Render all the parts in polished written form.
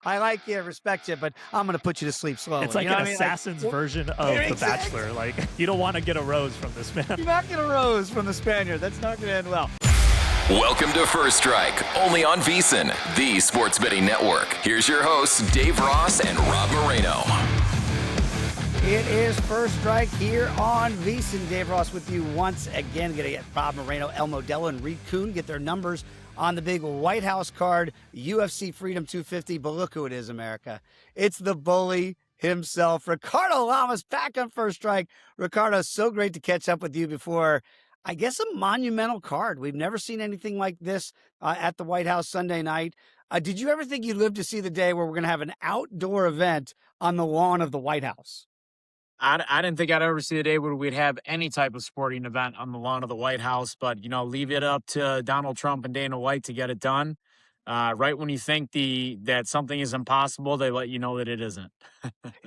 I like you, respect you, but I'm going to put you to sleep slowly. It's like you know an what I mean? Like, assassin's version of The Bachelor. Like, you don't want to get a rose from this man. You're not going to rose from the Spaniard. That's not going to end well. Welcome to First Strike, only on VSiN, the sports betting network. Here's your hosts, Dave Ross and Rob Moreno. It is First Strike here on VSiN. Dave Ross with you once again. Going to get Rob Moreno, El Modelo, and Reed Kuhn get their numbers on the big White House card, UFC Freedom 250. But look who it is, America. It's the bully himself, Ricardo Lamas, back on First Strike. Ricardo, so great to catch up with you before, I guess, a monumental card. We've never seen anything like this at the White House Sunday night. Did you ever think you'd live to see the day where we're going to have an outdoor event on the lawn of the White House? I didn't think I'd ever see the day where we'd have any type of sporting event on the lawn of the White House, but, leave it up to Donald Trump and Dana White to get it done. Right when you think that something is impossible, they let you know that it isn't.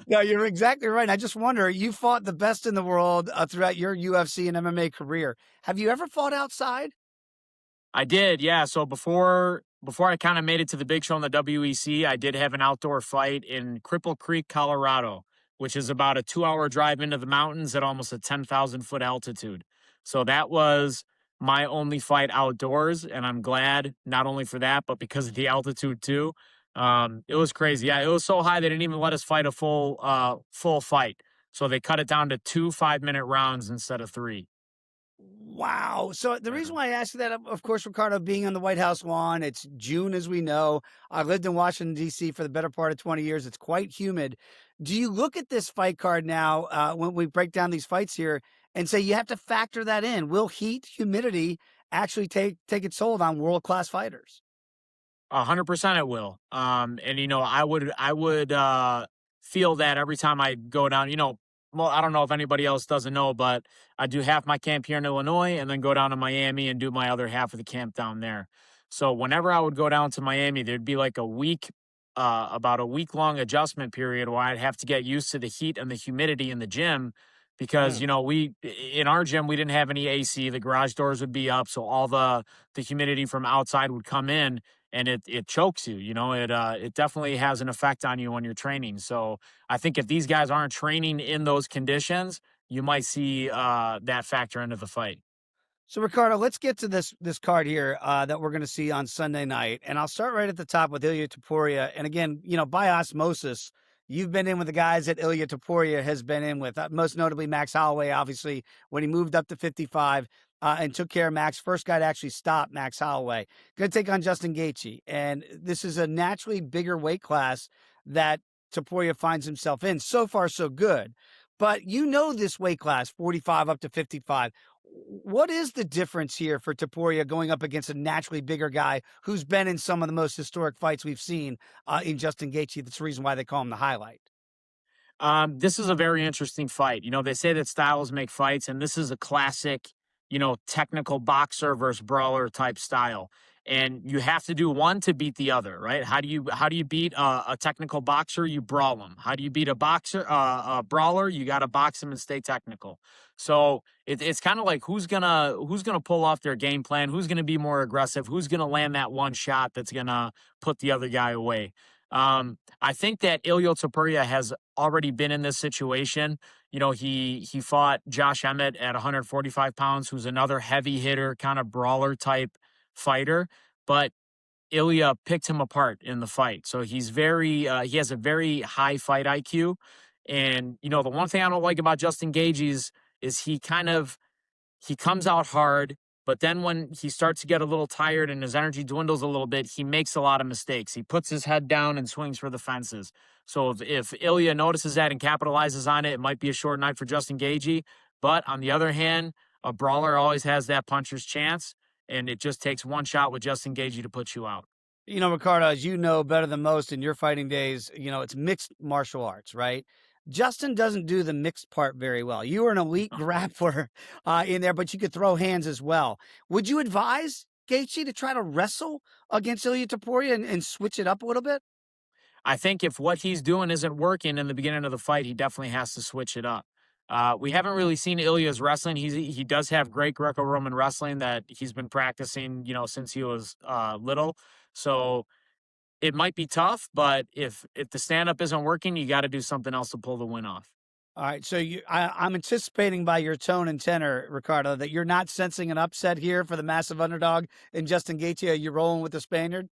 No, you're exactly right. I just wonder, you fought the best in the world throughout your UFC and MMA career. Have you ever fought outside? I did, yeah. So before I kind of made it to the big show in the WEC, I did have an outdoor fight in Cripple Creek, Colorado, which is about a 2-hour drive into the mountains at almost a 10,000-foot altitude. So that was my only fight outdoors, and I'm glad not only for that, but because of the altitude too. It was crazy. Yeah, it was so high they didn't even let us fight a full fight. So they cut it down to 2 5-minute rounds instead of 3. Wow. So the reason why I asked you that, of course, Ricardo, being on the White House lawn, it's June, as we know. I lived in Washington, D.C. for the better part of 20 years. It's quite humid. Do you look at this fight card now when we break down these fights here and say you have to factor that in? Will heat, humidity actually take its hold on world-class fighters? 100% it will. I would feel that every time I go down, well, I don't know if anybody else doesn't know, but I do half my camp here in Illinois and then go down to Miami and do my other half of the camp down there. So whenever I would go down to Miami, there'd be like about a week-long adjustment period where I'd have to get used to the heat and the humidity in the gym because, in our gym, we didn't have any AC. The garage doors would be up, so all the humidity from outside would come in. And it chokes you, it definitely has an effect on you when you're training. So I think if these guys aren't training in those conditions, you might see that factor into the fight. So, Ricardo, let's get to this card here that we're going to see on Sunday night. And I'll start right at the top with Ilia Topuria. And again, by osmosis, you've been in with the guys that Ilia Topuria has been in with, most notably Max Holloway, obviously, when he moved up to 55. And took care of Max. First guy to actually stop Max Holloway. Going to take on Justin Gaethje. And this is a naturally bigger weight class that Topuria finds himself in. So far, so good. But this weight class, 45 up to 55. What is the difference here for Topuria going up against a naturally bigger guy who's been in some of the most historic fights we've seen in Justin Gaethje? That's the reason why they call him the highlight. This is a very interesting fight. They say that styles make fights, and this is a classic technical boxer versus brawler type style. And you have to do one to beat the other, right? How do you beat a technical boxer? You brawl him. How do you beat a brawler? You got to box him and stay technical. So it's kind of like who's gonna pull off their game plan? Who's gonna be more aggressive? Who's gonna land that one shot that's gonna put the other guy away? I think that Ilia Topuria has already been in this situation. He fought Josh Emmett at 145 pounds, who's another heavy hitter, kind of brawler type fighter. But Ilia picked him apart in the fight. So he has a very high fight IQ. And, the one thing I don't like about Justin Gaethje is he comes out hard. But then when he starts to get a little tired and his energy dwindles a little bit, he makes a lot of mistakes. He puts his head down and swings for the fences. So if Ilia notices that and capitalizes on it, it might be a short night for Justin Gaethje. But on the other hand, a brawler always has that puncher's chance, and it just takes one shot with Justin Gaethje to put you out. Ricardo, as you know better than most in your fighting days, it's mixed martial arts, right? Justin doesn't do the mixed part very well. You were an elite grappler in there, but you could throw hands as well. Would you advise Gaethje to try to wrestle against Ilia Topuria and switch it up a little bit? I think if what he's doing isn't working in the beginning of the fight, he definitely has to switch it up. We haven't really seen Ilia's wrestling. He does have great Greco-Roman wrestling that he's been practicing, since he was little. So it might be tough, but if the stand up isn't working, you got to do something else to pull the win off. All right, so I'm anticipating by your tone and tenor, Ricardo, that you're not sensing an upset here for the massive underdog in Justin Gaethje. Are you rolling with the Spaniard?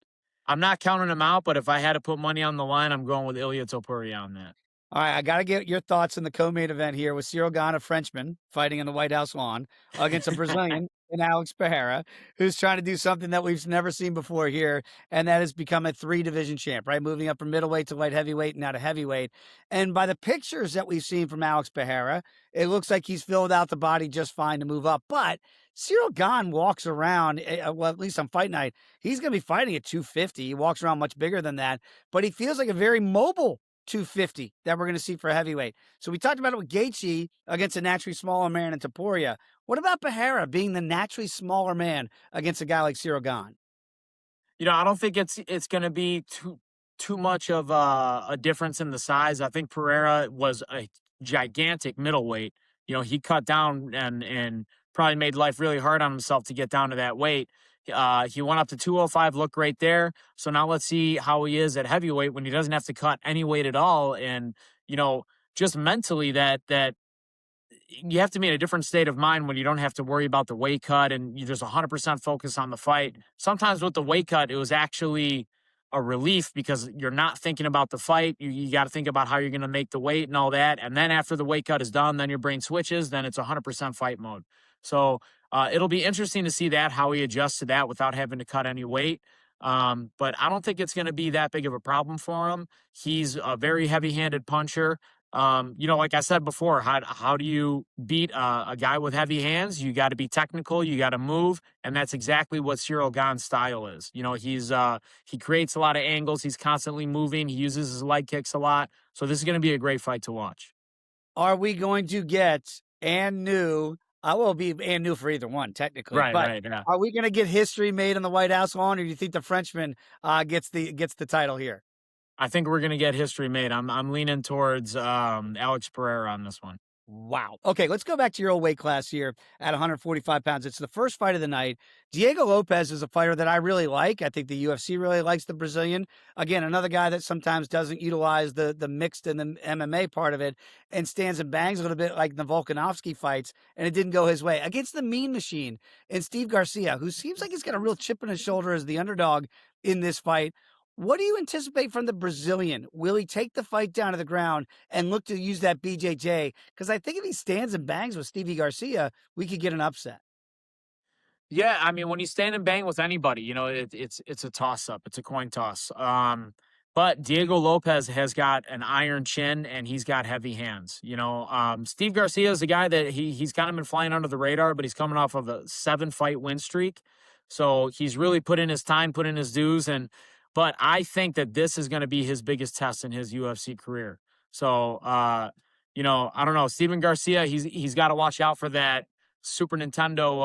I'm not counting him out, but if I had to put money on the line, I'm going with Ilia Topuria on that. All right, I got to get your thoughts in the co-main event here with Ciryl Gane, a Frenchman, fighting in the White House lawn against a Brazilian in Alex Pereira, who's trying to do something that we've never seen before here, and that has become a 3-division champ, right? Moving up from middleweight to light heavyweight and now to heavyweight. And by the pictures that we've seen from Alex Pereira, it looks like he's filled out the body just fine to move up. But Ciryl Gane walks around, well, at least on fight night, he's going to be fighting at 250. He walks around much bigger than that, but he feels like a very mobile 250 that we're going to see for heavyweight. So we talked about it with Gaethje against a naturally smaller man in Topuria. What about Pereira being the naturally smaller man against a guy like Ciryl Gane? I don't think it's going to be too much of a difference in the size. I think Pereira was a gigantic middleweight. He cut down and probably made life really hard on himself to get down to that weight. He went up to 205, looked great there. So now let's see how he is at heavyweight when he doesn't have to cut any weight at all. And, just mentally that you have to be in a different state of mind when you don't have to worry about the weight cut and there's 100% focus on the fight. Sometimes with the weight cut, it was actually a relief because you're not thinking about the fight. You got to think about how you're going to make the weight and all that. And then after the weight cut is done, then your brain switches, then it's 100% fight mode. So it'll be interesting to see how he adjusts to that without having to cut any weight. But I don't think it's going to be that big of a problem for him. He's a very heavy-handed puncher. Like I said before, how do you beat a guy with heavy hands? You got to be technical, you got to move, and that's exactly what Ciryl Gane's style is. He creates a lot of angles, he's constantly moving, he uses his leg kicks a lot. So this is going to be a great fight to watch. Are we going to get and new? I will be and new for either one, technically. Right. Yeah. Are we going to get history made in the White House lawn, or do you think the Frenchman gets the title here? I think we're going to get history made. I'm leaning towards Alex Pereira on this one. Wow. Okay, let's go back to your old weight class here at 145 pounds. It's the first fight of the night. Diego Lopes is a fighter that I really like. I think the UFC really likes the Brazilian. Again, another guy that sometimes doesn't utilize the mixed and the MMA part of it and stands and bangs a little bit like the Volkanovski fights, and it didn't go his way. Against the Mean Machine and Steve Garcia, who seems like he's got a real chip in his shoulder as the underdog in this fight. What do you anticipate from the Brazilian? Will he take the fight down to the ground and look to use that BJJ? Because I think if he stands and bangs with Stevie Garcia, we could get an upset. Yeah, I mean, when you stand and bang with anybody, it's a toss-up. It's a coin toss. But Diego Lopes has got an iron chin and he's got heavy hands. Steve Garcia is a guy that he's kind of been flying under the radar, but he's coming off of a 7-fight win streak. So he's really put in his time, put in his dues, but I think that this is going to be his biggest test in his UFC career. So, I don't know. Steven Garcia, he's got to watch out for that Super Nintendo,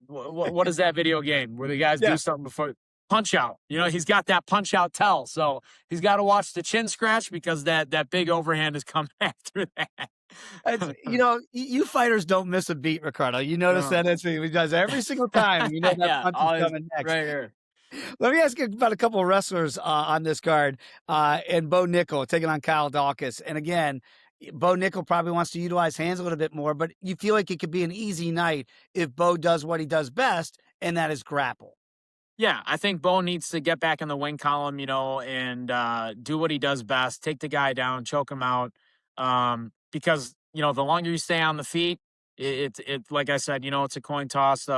what is that video game where the guys do something before Punch Out? He's got that Punch Out tell. So he's got to watch the chin scratch because that big overhand is coming after that. You fighters don't miss a beat, Ricardo. You notice that he does every single time. That punch is coming next. Right here. Let me ask you about a couple of wrestlers on this card. And Bo Nickel taking on Kyle Dawkins. And again, Bo Nickel probably wants to utilize hands a little bit more, but you feel like it could be an easy night if Bo does what he does best, and that is grapple. Yeah, I think Bo needs to get back in the win column, and do what he does best, take the guy down, choke him out. Because, the longer you stay on the feet, it like I said, it's a coin toss.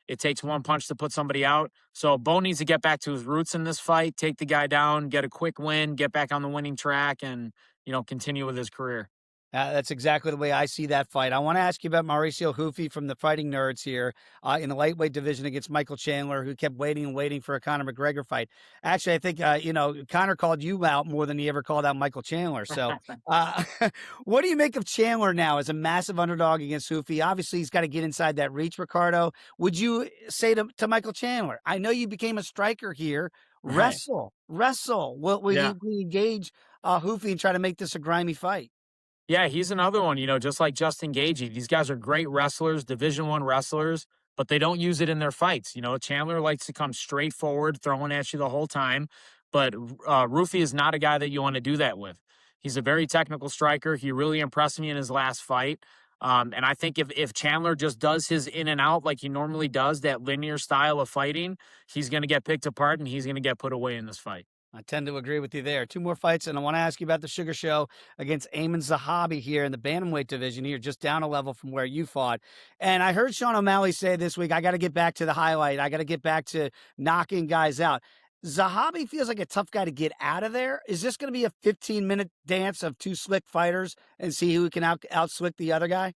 It takes one punch to put somebody out. So Bo needs to get back to his roots in this fight, take the guy down, get a quick win, get back on the winning track, and, continue with his career. That's exactly the way I see that fight. I want to ask you about Mauricio Hufi from the Fighting Nerds here in the lightweight division against Michael Chandler, who kept waiting and waiting for a Conor McGregor fight. Actually, I think, Conor called you out more than he ever called out Michael Chandler. So what do you make of Chandler now as a massive underdog against Hufi? Obviously, he's got to get inside that reach, Ricardo. Would you say to Michael Chandler, I know you became a striker here. Wrestle. Will you engage Hufi and try to make this a grimy fight? Yeah, he's another one, just like Justin Gaethje. These guys are great wrestlers, Division I wrestlers, but they don't use it in their fights. Chandler likes to come straight forward, throwing at you the whole time. But Roofy is not a guy that you want to do that with. He's a very technical striker. He really impressed me in his last fight. And I think if Chandler just does his in and out like he normally does, that linear style of fighting, he's going to get picked apart and he's going to get put away in this fight. I tend to agree with you there. 2 more fights, and I want to ask you about the Sugar Show against Amin Zahabi here in the bantamweight division here, just down a level from where you fought. And I heard Sean O'Malley say this week, I got to get back to the highlight. I got to get back to knocking guys out. Zahabi feels like a tough guy to get out of there. Is this going to be a 15-minute dance of 2 slick fighters and see who can out-slick the other guy?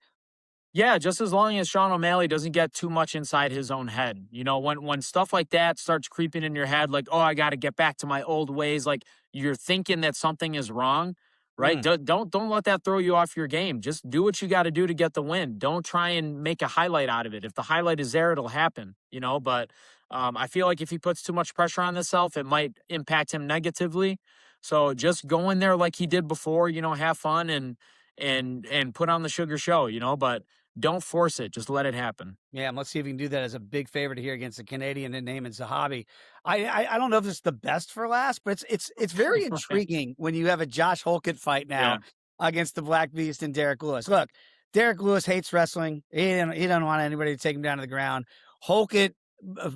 Yeah, just as long as Sean O'Malley doesn't get too much inside his own head. When stuff like that starts creeping in your head, like, oh, I got to get back to my old ways, like you're thinking that something is wrong, right? Don't let that throw you off your game. Just do what you got to do to get the win. Don't try and make a highlight out of it. If the highlight is there, it'll happen, but I feel like if he puts too much pressure on himself, it might impact him negatively. So just go in there like he did before, have fun and put on the Sugar Show, but don't force it. Just let it happen. Yeah, and let's see if we can do that as a big favorite here against the Canadian in Amin Zahabi. I don't know if it's the best for last, but it's very intriguing when you have a Josh Holkett fight now against the Black Beast and Derek Lewis. Look, Derek Lewis hates wrestling. He doesn't want anybody to take him down to the ground. Holkett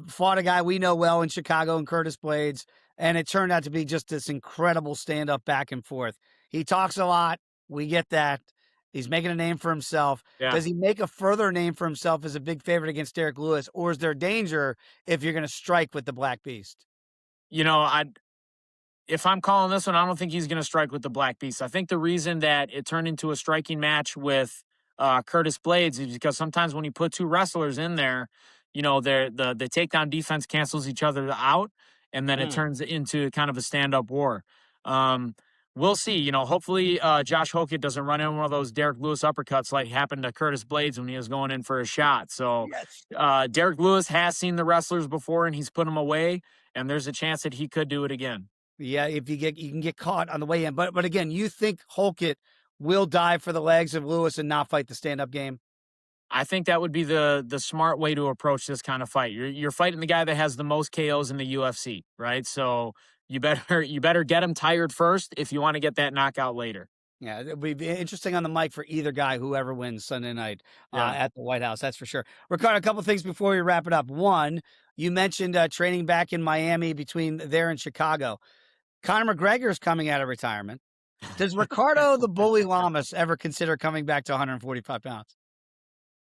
fought a guy we know well in Chicago and Curtis Blades, and it turned out to be just this incredible stand-up back and forth. He talks a lot. We get that. He's making a name for himself. Yeah. Does he make a further name for himself as a big favorite against Derek Lewis, or is there danger if you're going to strike with the Black Beast? If I'm calling this one, I don't think he's going to strike with the Black Beast. I think the reason that it turned into a striking match with Curtis Blades is because sometimes when you put 2 wrestlers in there, the takedown defense cancels each other out, and then it turns into kind of a stand-up war. We'll see. Hopefully Josh Holkett doesn't run in one of those Derek Lewis uppercuts like happened to Curtis Blades when he was going in for a shot. So Derek Lewis has seen the wrestlers before, and he's put them away, and there's a chance that he could do it again. Yeah, if you can get caught on the way in. But again, you think Holkett will dive for the legs of Lewis and not fight the stand-up game? I think that would be the smart way to approach this kind of fight. You're fighting the guy that has the most KOs in the UFC, right? So you better get him tired first if you want to get that knockout later. Yeah, it'll be interesting on the mic for either guy, whoever wins Sunday night at the White House. That's for sure. Ricardo, a couple things before we wrap it up. One, you mentioned training back in Miami between there and Chicago. Conor McGregor is coming out of retirement. Does Ricardo the Bully Lamas ever consider coming back to 145 pounds?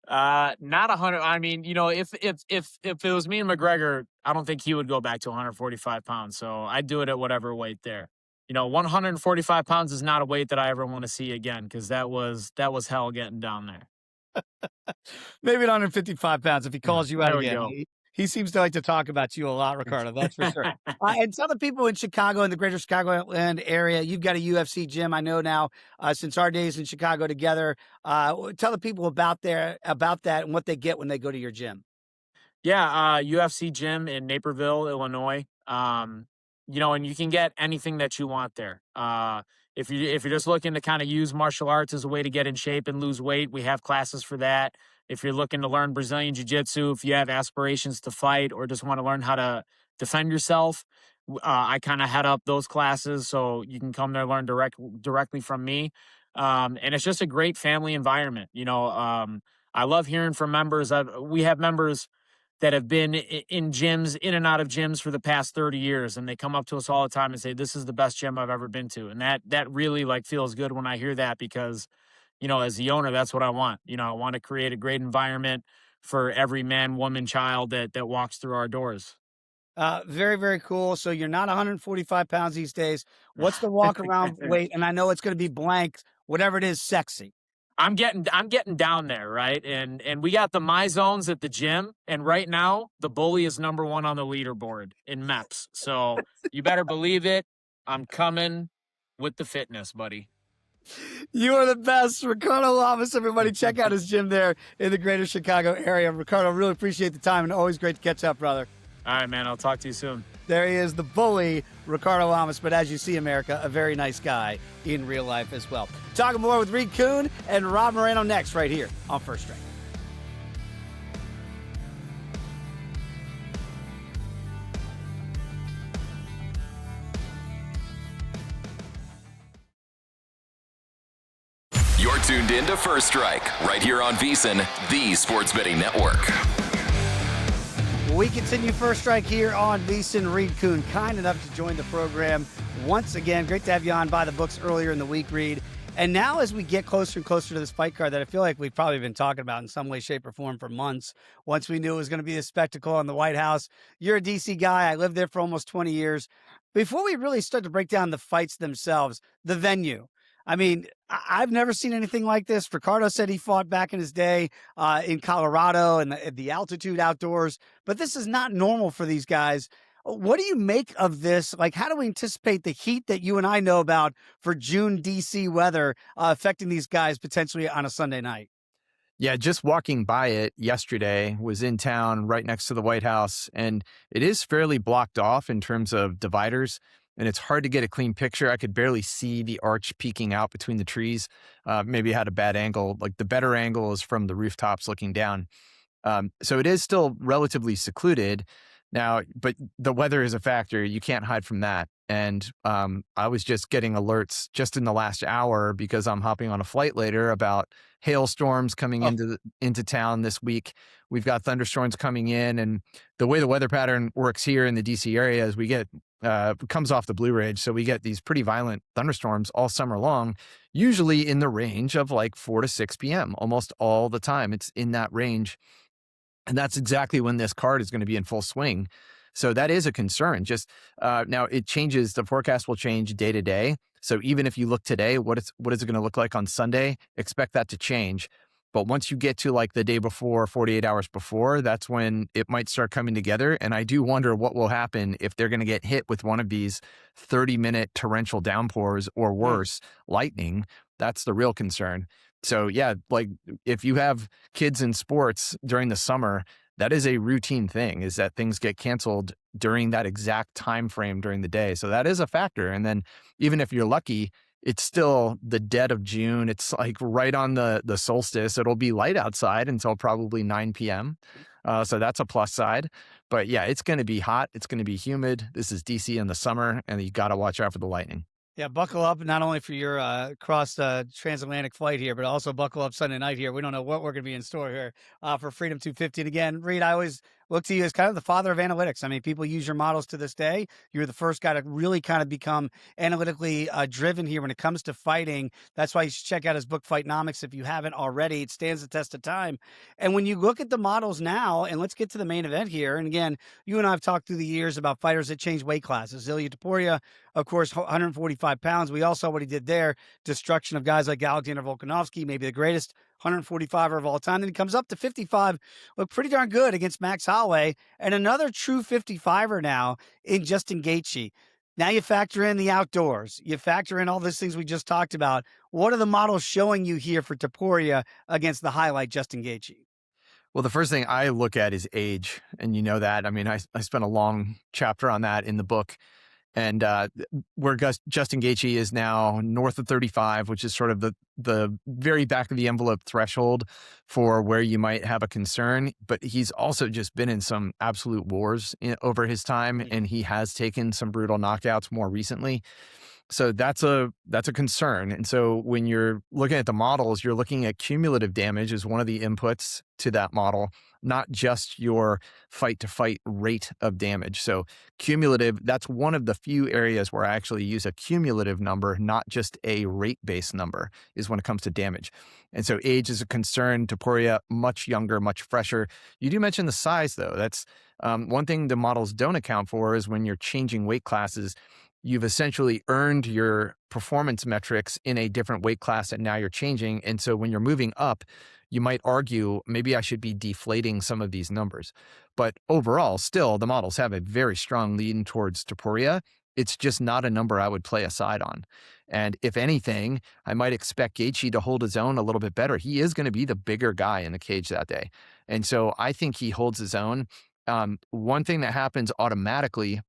Not 100. I mean, if it was me and McGregor, I don't think he would go back to 145 pounds. So I'd do it at whatever weight there. 145 pounds is not a weight that I ever want to see again, because that was hell getting down there. Maybe at 155 pounds if he calls you out again. He seems to like to talk about you a lot, Ricardo. That's for sure. And tell the people in Chicago and the greater Chicagoland area, you've got a UFC gym. I know now since our days in Chicago together. Tell the people about that and what they get when they go to your gym. Yeah, UFC gym in Naperville, Illinois. And you can get anything that you want there. If you're just looking to kind of use martial arts as a way to get in shape and lose weight, we have classes for that. If you're looking to learn Brazilian Jiu-Jitsu, if you have aspirations to fight or just want to learn how to defend yourself, I kind of head up those classes, so you can come there, learn directly from me. And it's just a great family environment. I love hearing from members. We have members that have been in gyms, in and out of gyms for the past 30 years. And they come up to us all the time and say, this is the best gym I've ever been to. And that really feels good when I hear that, because, as the owner, that's what I want. I want to create a great environment for every man, woman, child that walks through our doors. Very, very cool. So you're not 145 pounds these days. What's the walk around weight? And I know it's going to be blank, whatever it is, sexy. I'm getting down there, right? And we got the My Zones at the gym, and right now the Bully is number 1 on the leaderboard in MEPS. So you better believe it. I'm coming with the fitness, buddy. You are the best, Ricardo Lamas. Everybody, check out his gym there in the greater Chicago area. Ricardo, really appreciate the time, and always great to catch up, brother. All right, man. I'll talk to you soon. There he is, the Bully, Ricardo Lamas. But as you see, America, a very nice guy in real life as well. Talking more with Reed Kuhn and Rob Moreno next, right here on First Strike. tuned in to First Strike, right here on VSiN, the Sports Betting Network. We continue First Strike here on VSiN. Reed Kuhn, kind enough to join the program once again. Great to have you on by the books earlier in the week, Reed. And now as we get closer and closer to this fight card that I feel like we've probably been talking about in some way, shape, or form for months, once we knew it was going to be a spectacle in the White House. You're a D.C. guy. I lived there for almost 20 years. Before we really start to break down the fights themselves, the venue. I mean, I've never seen anything like this. Ricardo said he fought back in his day in Colorado and the altitude outdoors, but this is not normal for these guys. What do you make of this? Like, how do we anticipate the heat that you and I know about for June DC weather affecting these guys potentially on a Sunday night? Yeah, just walking by it yesterday, was in town right next to the White House, and it is fairly blocked off in terms of dividers, and it's hard to get a clean picture. I could barely see the arch peeking out between the trees. Maybe I had a bad angle. Like, the better angle is from the rooftops looking down. So it is still relatively secluded now, but the weather is a factor. You can't hide from that. And I was just getting alerts just in the last hour because I'm hopping on a flight later about hailstorms coming into town this week. We've got thunderstorms coming in, and the way the weather pattern works here in the DC area is we get comes off the Blue Ridge, so we get these pretty violent thunderstorms all summer long, usually in the range of like 4 to 6 p.m. almost all the time. It's in that range. And that's exactly when this card is going to be in full swing. So that is a concern. Just now it changes. The forecast will change day to day. So even if you look today, what is it going to look like on Sunday? Expect that to change. But once you get to like the day before, 48 hours before, that's when it might start coming together. And I do wonder what will happen if they're going to get hit with one of these 30-minute torrential downpours or worse, lightning. That's the real concern. So yeah, like if you have kids in sports during the summer, that is a routine thing, is that things get canceled during that exact time frame during the day. So that is a factor. And then even if you're lucky, it's still the dead of June. It's like right on the solstice. It'll be light outside until probably 9 p.m. So that's a plus side. But yeah, it's going to be hot. It's going to be humid. This is DC in the summer, and you got to watch out for the lightning. Yeah, buckle up, not only for your cross transatlantic flight here, but also buckle up Sunday night here. We don't know what we're going to be in store here for Freedom 250. And again, Reed, I always look to you as kind of the father of analytics. I mean, people use your models to this day. You're the first guy to really kind of become analytically driven here when it comes to fighting. That's why you should check out his book, Fightnomics, if you haven't already. It stands the test of time. And when you look at the models now, and let's get to the main event here. And again, you and I have talked through the years about fighters that change weight classes. Ilia Topuria, of course, 145 pounds. We all saw what he did there. Destruction of guys like Alexander Volkanovski, maybe the greatest 145er of all time. Then he comes up to 55, looked pretty darn good against Max Holloway, and another true 55er now in Justin Gaethje. Now you factor in the outdoors. You factor in all these things we just talked about. What are the models showing you here for Topuria against the highlight Justin Gaethje? Well, the first thing I look at is age, and you know that. I mean, I spent a long chapter on that in the book. And where Justin Gaethje is now north of 35, which is sort of the very back of the envelope threshold for where you might have a concern. But he's also just been in some absolute wars over his time, and he has taken some brutal knockouts more recently. So that's a concern. And so when you're looking at the models, you're looking at cumulative damage as one of the inputs to that model, not just your fight to fight rate of damage. So cumulative, that's one of the few areas where I actually use a cumulative number, not just a rate-based number, is when it comes to damage. And so age is a concern. Topuria, much younger, much fresher. You do mention the size, though. That's one thing the models don't account for is when you're changing weight classes, you've essentially earned your performance metrics in a different weight class, and now you're changing. And so when you're moving up, you might argue, maybe I should be deflating some of these numbers. But overall, still, the models have a very strong lean towards Topuria. It's just not a number I would play a side on. And if anything, I might expect Gaethje to hold his own a little bit better. He is going to be the bigger guy in the cage that day. And so I think he holds his own. One thing that happens automatically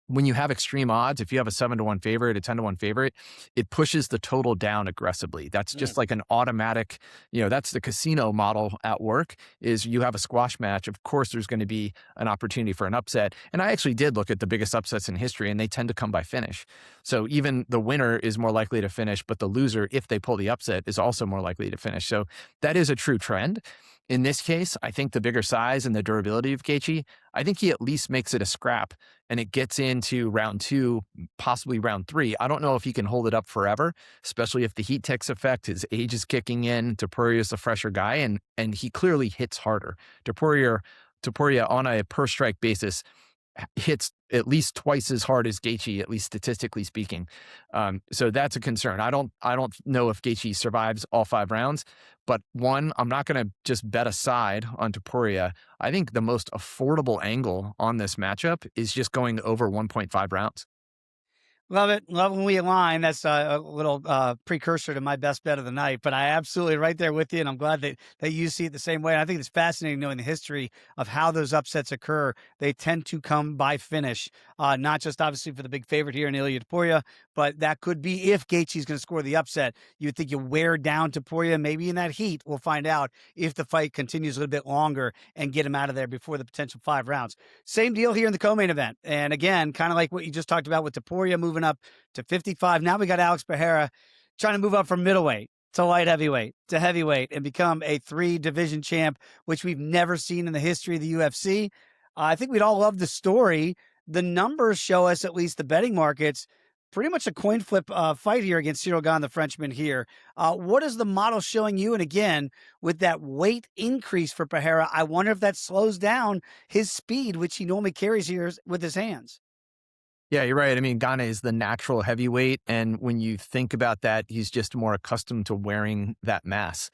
when you have extreme odds, if you have a 7-1 favorite, a 10-1 favorite, it pushes the total down aggressively. That's just like an automatic, that's the casino model at work. Is you have a squash match, of course there's going to be an opportunity for an upset. And I actually did look at the biggest upsets in history, and they tend to come by finish. So even the winner is more likely to finish, but the loser, if they pull the upset, is also more likely to finish. So that is a true trend. In this case, I think the bigger size and the durability of Gaethje, I think he at least makes it a scrap, and it gets into round 2, possibly round 3. I don't know if he can hold it up forever, especially if the heat takes effect. His age is kicking in. Topuria is the fresher guy, and he clearly hits harder. Topuria on a per strike basis hits at least twice as hard as Gaethje, at least statistically speaking. So that's a concern. I don't know if Gaethje survives all 5 rounds, but one, I'm not going to just bet aside on Topuria. I think the most affordable angle on this matchup is just going over 1.5 rounds. Love it. Love when we align. That's a little precursor to my best bet of the night, but I absolutely right there with you. And I'm glad that you see it the same way. And I think it's fascinating knowing the history of how those upsets occur. They tend to come by finish, not just obviously for the big favorite here in Ilia Topuria, but that could be if Gaethje's going to score the upset. You would think you wear down Topuria, maybe in that heat. We'll find out if the fight continues a little bit longer and get him out of there before the potential 5 rounds. Same deal here in the co-main event. And again, kind of like what you just talked about with Topuria moving up to 55. Now we got Alex Pereira trying to move up from middleweight to light heavyweight to heavyweight and become a 3-division champ, which we've never seen in the history of the UFC. I think we'd all love the story. The numbers show us, at least the betting markets, pretty much a coin flip fight here against Ciryl Gane, the Frenchman here. What is the model showing you? And again, with that weight increase for Pereira, I wonder if that slows down his speed, which he normally carries here with his hands. Yeah, you're right. I mean, Gane is the natural heavyweight. And when you think about that, he's just more accustomed to wearing that mass.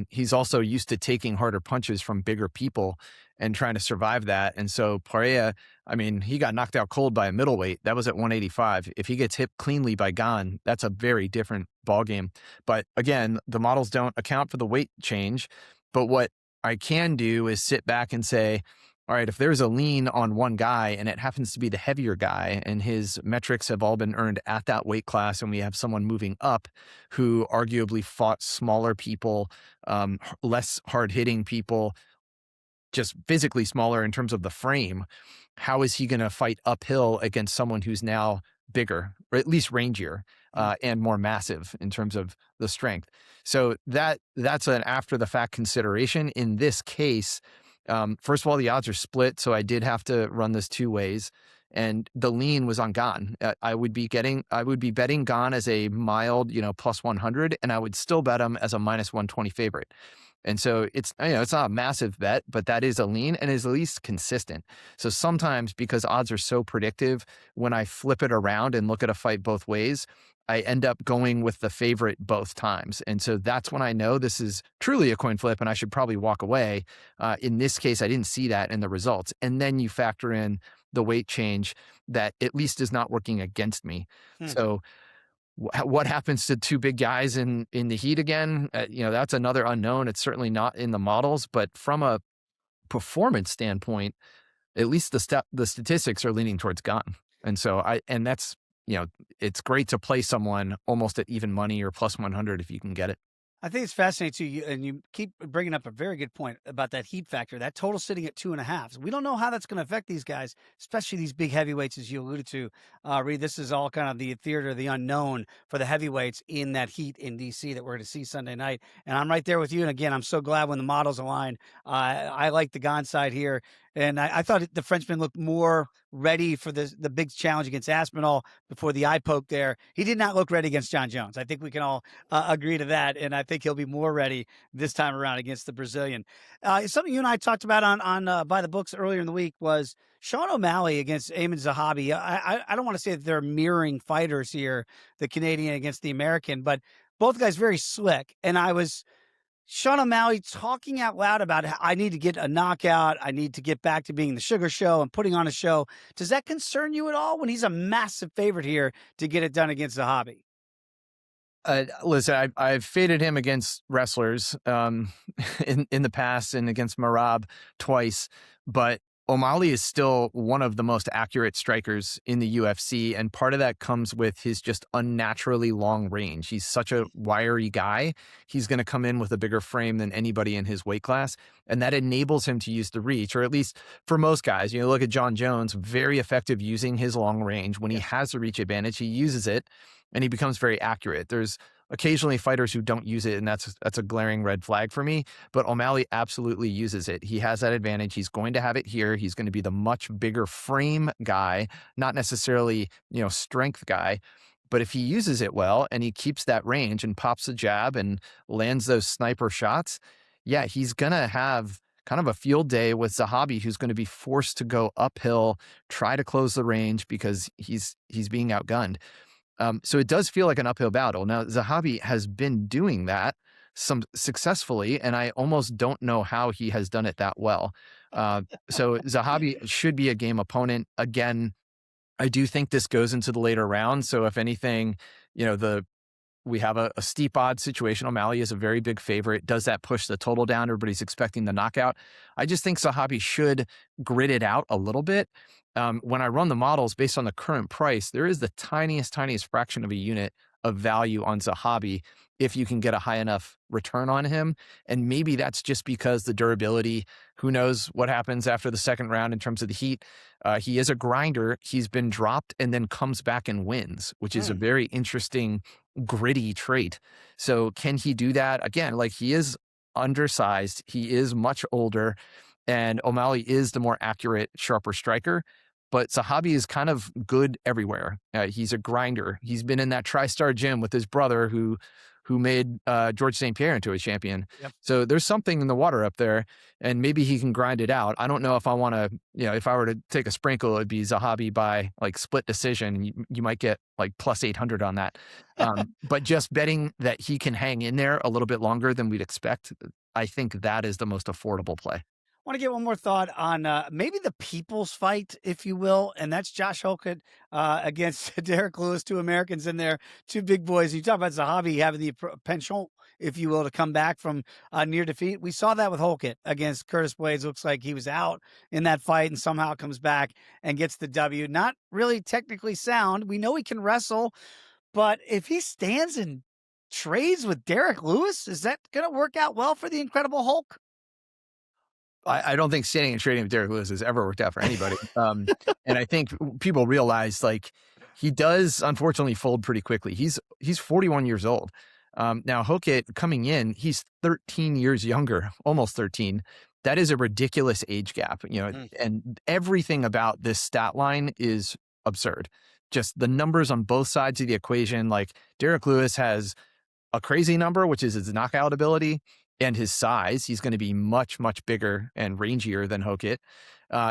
He's also used to taking harder punches from bigger people and trying to survive that. And so Pereira, I mean, he got knocked out cold by a middleweight. That was at 185. If he gets hit cleanly by Gane, that's a very different ballgame. But again, the models don't account for the weight change. But what I can do is sit back and say, all right, if there's a lean on one guy and it happens to be the heavier guy and his metrics have all been earned at that weight class, and we have someone moving up who arguably fought smaller people, less hard-hitting people, just physically smaller in terms of the frame, how is he going to fight uphill against someone who's now bigger, or at least rangier, and more massive in terms of the strength? So that's an after-the-fact consideration. In this case, first of all, the odds are split, so I did have to run this 2 ways, and the lean was on Gane. I would be betting Gane as a mild, plus 100, and I would still bet him as a minus 120 favorite. And so it's not a massive bet, but that is a lean and is at least consistent. So sometimes, because odds are so predictive, when I flip it around and look at a fight both ways, I end up going with the favorite both times. And so that's when I know this is truly a coin flip and I should probably walk away. In this case, I didn't see that in the results. And then you factor in the weight change that at least is not working against me. So what happens to 2 big guys in the heat again? That's another unknown. It's certainly not in the models, but from a performance standpoint, at least the statistics are leaning towards Gane. And so that's, it's great to play someone almost at even money or plus 100 if you can get it. I think it's fascinating too, and you keep bringing up a very good point about that heat factor. That total sitting at 2.5. So we don't know how that's going to affect these guys, especially these big heavyweights, as you alluded to. Reed, this is all kind of the theater of the unknown for the heavyweights in that heat in DC that we're going to see Sunday night. And I'm right there with you. And again, I'm so glad when the models align. I like the Gane side here. And I thought the Frenchman looked more ready for the big challenge against Aspinall before the eye poke there. He did not look ready against John Jones. I think we can all agree to that. And I think he'll be more ready this time around against the Brazilian. Something you and I talked about on By the Books earlier in the week was Sean O'Malley against Eamon Zahabi. I don't want to say that they're mirroring fighters here, the Canadian against the American, but both guys very slick. And Sean O'Malley talking out loud about how I need to get a knockout. I need to get back to being the sugar show and putting on a show. Does that concern you at all when he's a massive favorite here to get it done against Zahabi? Listen, I've faded him against wrestlers in the past and against Marab twice, but O'Malley is still one of the most accurate strikers in the UFC, and part of that comes with his just unnaturally long range. He's such a wiry guy. He's going to come in with a bigger frame than anybody in his weight class, and that enables him to use the reach, or at least for most guys. You know, look at John Jones, very effective using his long range. When he has the reach advantage, he uses it, and he becomes very accurate. There's occasionally fighters who don't use it, and that's a glaring red flag for me. But O'Malley absolutely uses it. He has that advantage. He's going to have it here. He's going to be the much bigger frame guy, not necessarily, strength guy. But if he uses it well and he keeps that range and pops a jab and lands those sniper shots, yeah, he's going to have kind of a field day with Zahabi, who's going to be forced to go uphill, try to close the range because he's being outgunned. So it does feel like an uphill battle. Now, Zahabi has been doing that successfully, and I almost don't know how he has done it that well. So Zahabi should be a game opponent. Again, I do think this goes into the later rounds. So if anything, we have a steep odds situation. O'Malley is a very big favorite. Does that push the total down? Everybody's expecting the knockout. I just think Zahabi should grit it out a little bit. When I run the models based on the current price, there is the tiniest fraction of a unit of value on Zahabi if you can get a high enough return on him. And maybe that's just because the durability, who knows what happens after the second round in terms of the heat. He is a grinder. He's been dropped and then comes back and wins, which is a very interesting, gritty trait. So can he do that? Again, he is undersized. He is much older. And O'Malley is the more accurate, sharper striker. But Zahabi is kind of good everywhere. He's a grinder. He's been in that TriStar gym with his brother who made George St. Pierre into a champion. Yep. So there's something in the water up there, and maybe he can grind it out. I don't know if I want to, if I were to take a sprinkle, it'd be Zahabi by split decision. You might get plus 800 on that. But just betting that he can hang in there a little bit longer than we'd expect, I think that is the most affordable play. I want to get one more thought on maybe the people's fight, if you will, and that's Josh Holkett against Derek Lewis, two Americans in there, two big boys. You talk about Zahabi having the penchant, if you will, to come back from near defeat. We saw that with Holkett against Curtis Blades. Looks like he was out in that fight and somehow comes back and gets the W. Not really technically sound. We know he can wrestle, but if he stands and trades with Derek Lewis, is that going to work out well for the Incredible Hulk? I don't think standing and trading with Derek Lewis has ever worked out for anybody. And I think people realize he does unfortunately fold pretty quickly. He's 41 years old. Now Holkett coming in, he's 13 years younger, almost 13. That is a ridiculous age gap, and everything about this stat line is absurd. Just the numbers on both sides of the equation. Derek Lewis has a crazy number, which is his knockout ability. And his size, he's going to be much, much bigger and rangier than Holkett.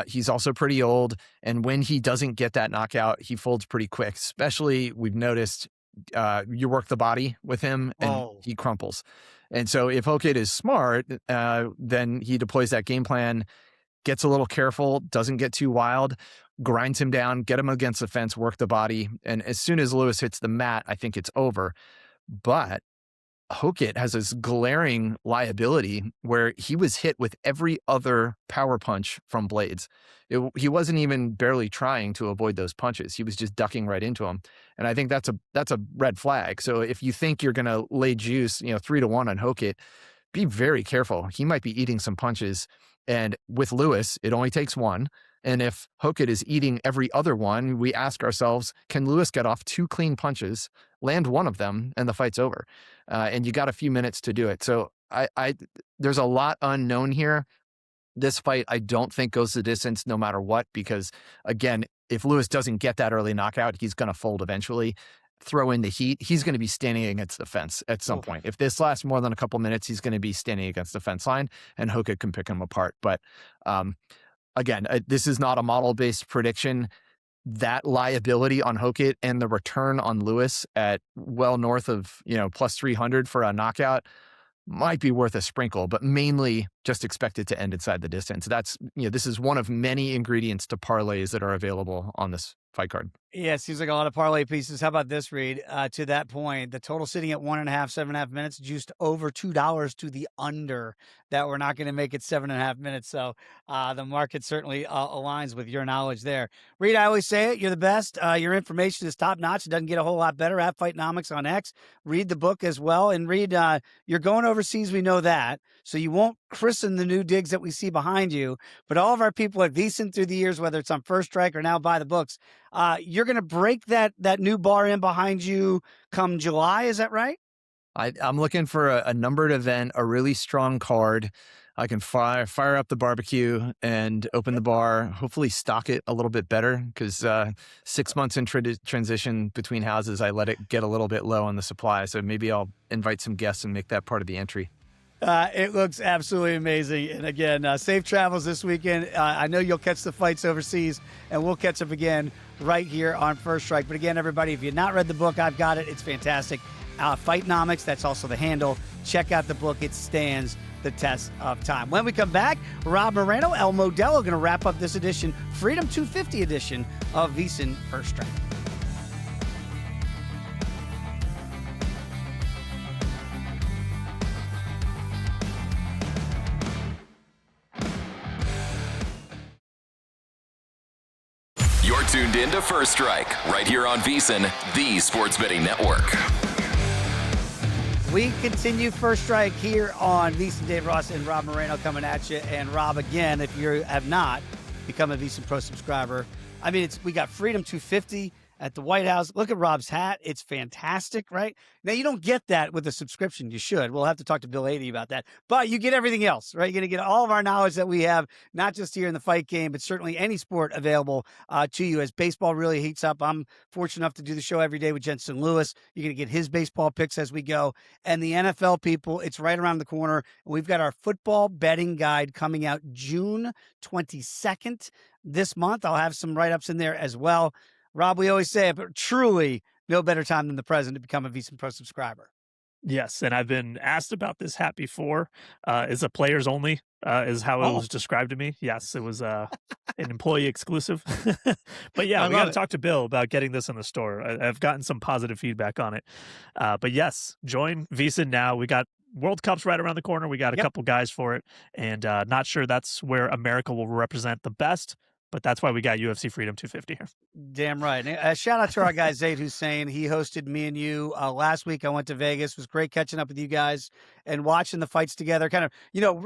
He's also pretty old. And when he doesn't get that knockout, he folds pretty quick. Especially, we've noticed you work the body with him and he crumples. And so if Holkett is smart, then he deploys that game plan, gets a little careful, doesn't get too wild, grinds him down, get him against the fence, work the body. And as soon as Lewis hits the mat, I think it's over. But Holkett has this glaring liability where he was hit with every other power punch from Blades. He wasn't even barely trying to avoid those punches. He was just ducking right into them. And I think that's a red flag. So if you think you're going to lay juice, 3-1 on Holkett, be very careful. He might be eating some punches. And with Lewis, it only takes one. And if Holkett is eating every other one, we ask ourselves, can Lewis get off 2 clean punches, land one of them, and the fight's over? And you got a few minutes to do it. So there's a lot unknown here. This fight, I don't think goes the distance no matter what, because again, if Lewis doesn't get that early knockout, he's going to fold eventually. Throw in the heat, he's going to be standing against the fence at some point. If this lasts more than a couple minutes, he's going to be standing against the fence line, and Holkett can pick him apart. But again, this is not a model-based prediction. That liability on Holkett and the return on Lewis at well north of plus 300 for a knockout might be worth a sprinkle, but mainly just expect it to end inside the distance. That's this is one of many ingredients to parlays that are available on this fight card. Yeah, seems like a lot of parlay pieces. How about this, Reed? To that point, the total sitting at 1.5, 7.5 minutes, juiced over $2 to the under that we're not going to make it 7.5 minutes. So the market certainly aligns with your knowledge there. Reed, I always say it. You're the best. Your information is top notch. It doesn't get a whole lot better at Fightnomics on X. Read the book as well. And Reed, you're going overseas. We know that. So you won't christen the new digs that we see behind you. But all of our people at VSiN through the years, whether it's on First Strike or now Buy the Books, you're going to break that new bar in behind you come July. Is that right? I'm looking for a numbered event, a really strong card. I can fire up the barbecue and open the bar, hopefully stock it a little bit better because 6 months in transition between houses, I let it get a little bit low on the supply. So maybe I'll invite some guests and make that part of the entry. It looks absolutely amazing. And again, safe travels this weekend. I know you'll catch the fights overseas, and we'll catch up again right here on First Strike. But again, everybody, if you've not read the book, I've got it. It's fantastic. Fightnomics, that's also the handle. Check out the book. It stands the test of time. When we come back, Rob Moreno, El Modelo, going to wrap up this edition, Freedom 250 edition of VSiN First Strike. You're tuned in to First Strike, right here on VSiN, the sports betting network. We continue First Strike here on VSiN. Dave Ross and Rob Moreno coming at you. And Rob, again, if you have not become a VSiN Pro subscriber, I mean, we got Freedom 250 at the White House. Look at Rob's hat. It's fantastic, right? Now, you don't get that with a subscription. You should. We'll have to talk to Bill Adie about that. But you get everything else, right? You're going to get all of our knowledge that we have, not just here in the fight game, but certainly any sport available to you as baseball really heats up. I'm fortunate enough to do the show every day with Jensen Lewis. You're going to get his baseball picks as we go. And the NFL people, it's right around the corner. We've got our football betting guide coming out June 22nd this month. I'll have some write-ups in there as well. Rob, we always say it, but truly no better time than the present to become a VSiN Pro subscriber. Yes, and I've been asked about this hat before. Is a players only, is how it was described to me. Yes, it was an employee exclusive. But yeah, we got to talk to Bill about getting this in the store. I've gotten some positive feedback on it. But yes, join VSiN now. We got World Cup's right around the corner. We got a couple guys for it, and not sure that's where America will represent the best. But that's why we got UFC Freedom 250 here. Damn right. Shout out to our guy, Zaid Hussein. He hosted me and you last week. I went to Vegas. It was great catching up with you guys and watching the fights together. Kind of,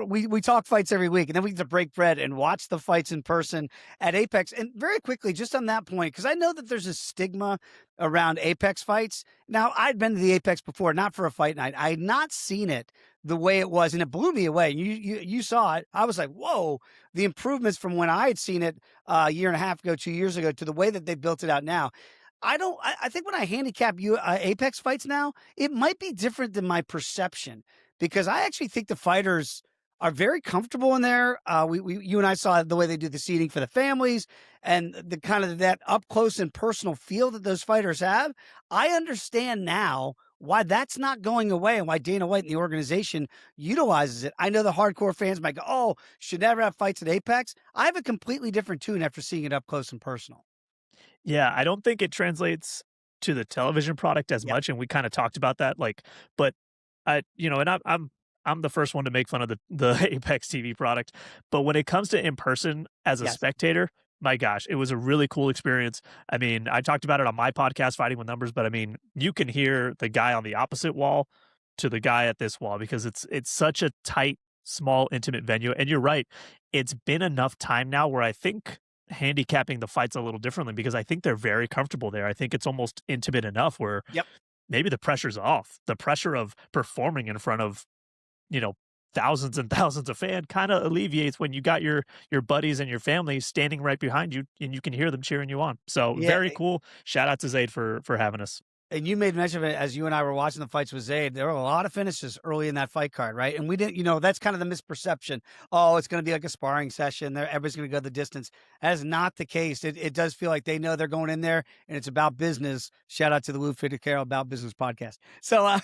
we talk fights every week, and then we get to break bread and watch the fights in person at Apex. And very quickly, just on that point, because I know that there's a stigma around Apex fights. Now, I'd been to the Apex before, not for a fight night. I had not seen it the way it was, and it blew me away. You saw it. I was like, whoa, the improvements from when I had seen it a year and a half ago, 2 years ago, to the way that they built it out now. I think when I handicap Apex fights now, it might be different than my perception, because I actually think the fighters are very comfortable in there. You and I saw the way they do the seating for the families and the kind of that up close and personal feel that those fighters have. I understand now why that's not going away and why Dana White and the organization utilizes it. I know the hardcore fans might go, oh, should never have fights at Apex. I have a completely different tune after seeing it up close and personal. Yeah, I don't think it translates to the television product as much, and we kind of talked about that. But I'm the first one to make fun of the Apex TV product, but when it comes to in person as a spectator, my gosh, it was a really cool experience. I mean, I talked about it on my podcast, Fighting with Numbers, but I mean, you can hear the guy on the opposite wall to the guy at this wall because it's such a tight, small, intimate venue. And you're right, it's been enough time now where I think handicapping the fights a little differently, because I think they're very comfortable there. I think it's almost intimate enough where maybe the pressure's off. The pressure of performing in front of, thousands and thousands of fans kind of alleviates when you got your buddies and your family standing right behind you and you can hear them cheering you on. So very cool. Shout out to Zaid for having us. and you made mention of it as you and I were watching the fights with Zayd, there were a lot of finishes early in that fight card, right? And we didn't, that's kind of the misperception. Oh, it's going to be like a sparring session. Everybody's going to go the distance. That is not the case. It does feel like they know they're going in there and it's about business. Shout out to the Lou Fitzgerald About Business podcast. So,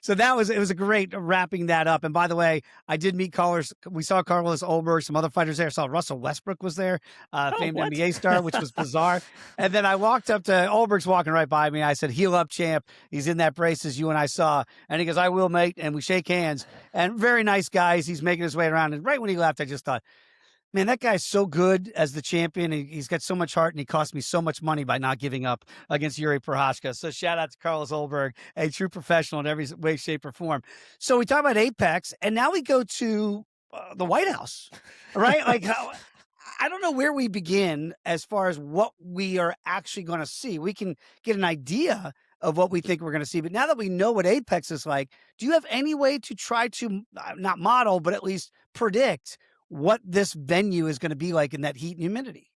so it was a great wrapping that up. And by the way, I did meet callers. We saw Carlos Ulberg, some other fighters there. I saw Russell Westbrook was there, famed NBA star, which was bizarre. And then I walked up to Ulberg's walking right by me. I said, "Heel up, champ." He's in that brace as you and I saw. And he goes, "I will, mate." And we shake hands. And very nice guys. He's making his way around. And right when he left, I just thought, man, that guy's so good as the champion. He's got so much heart, and he cost me so much money by not giving up against Yuri Prochazka. So shout out to Carlos Ulberg, a true professional in every way, shape, or form. So we talk about Apex, and now we go to the White House, right? Like, I don't know where we begin as far as what we are actually going to see. We can get an idea of what we think we're going to see. But now that we know what Apex is like, do you have any way to try to not model, but at least predict what this venue is going to be like in that heat and humidity?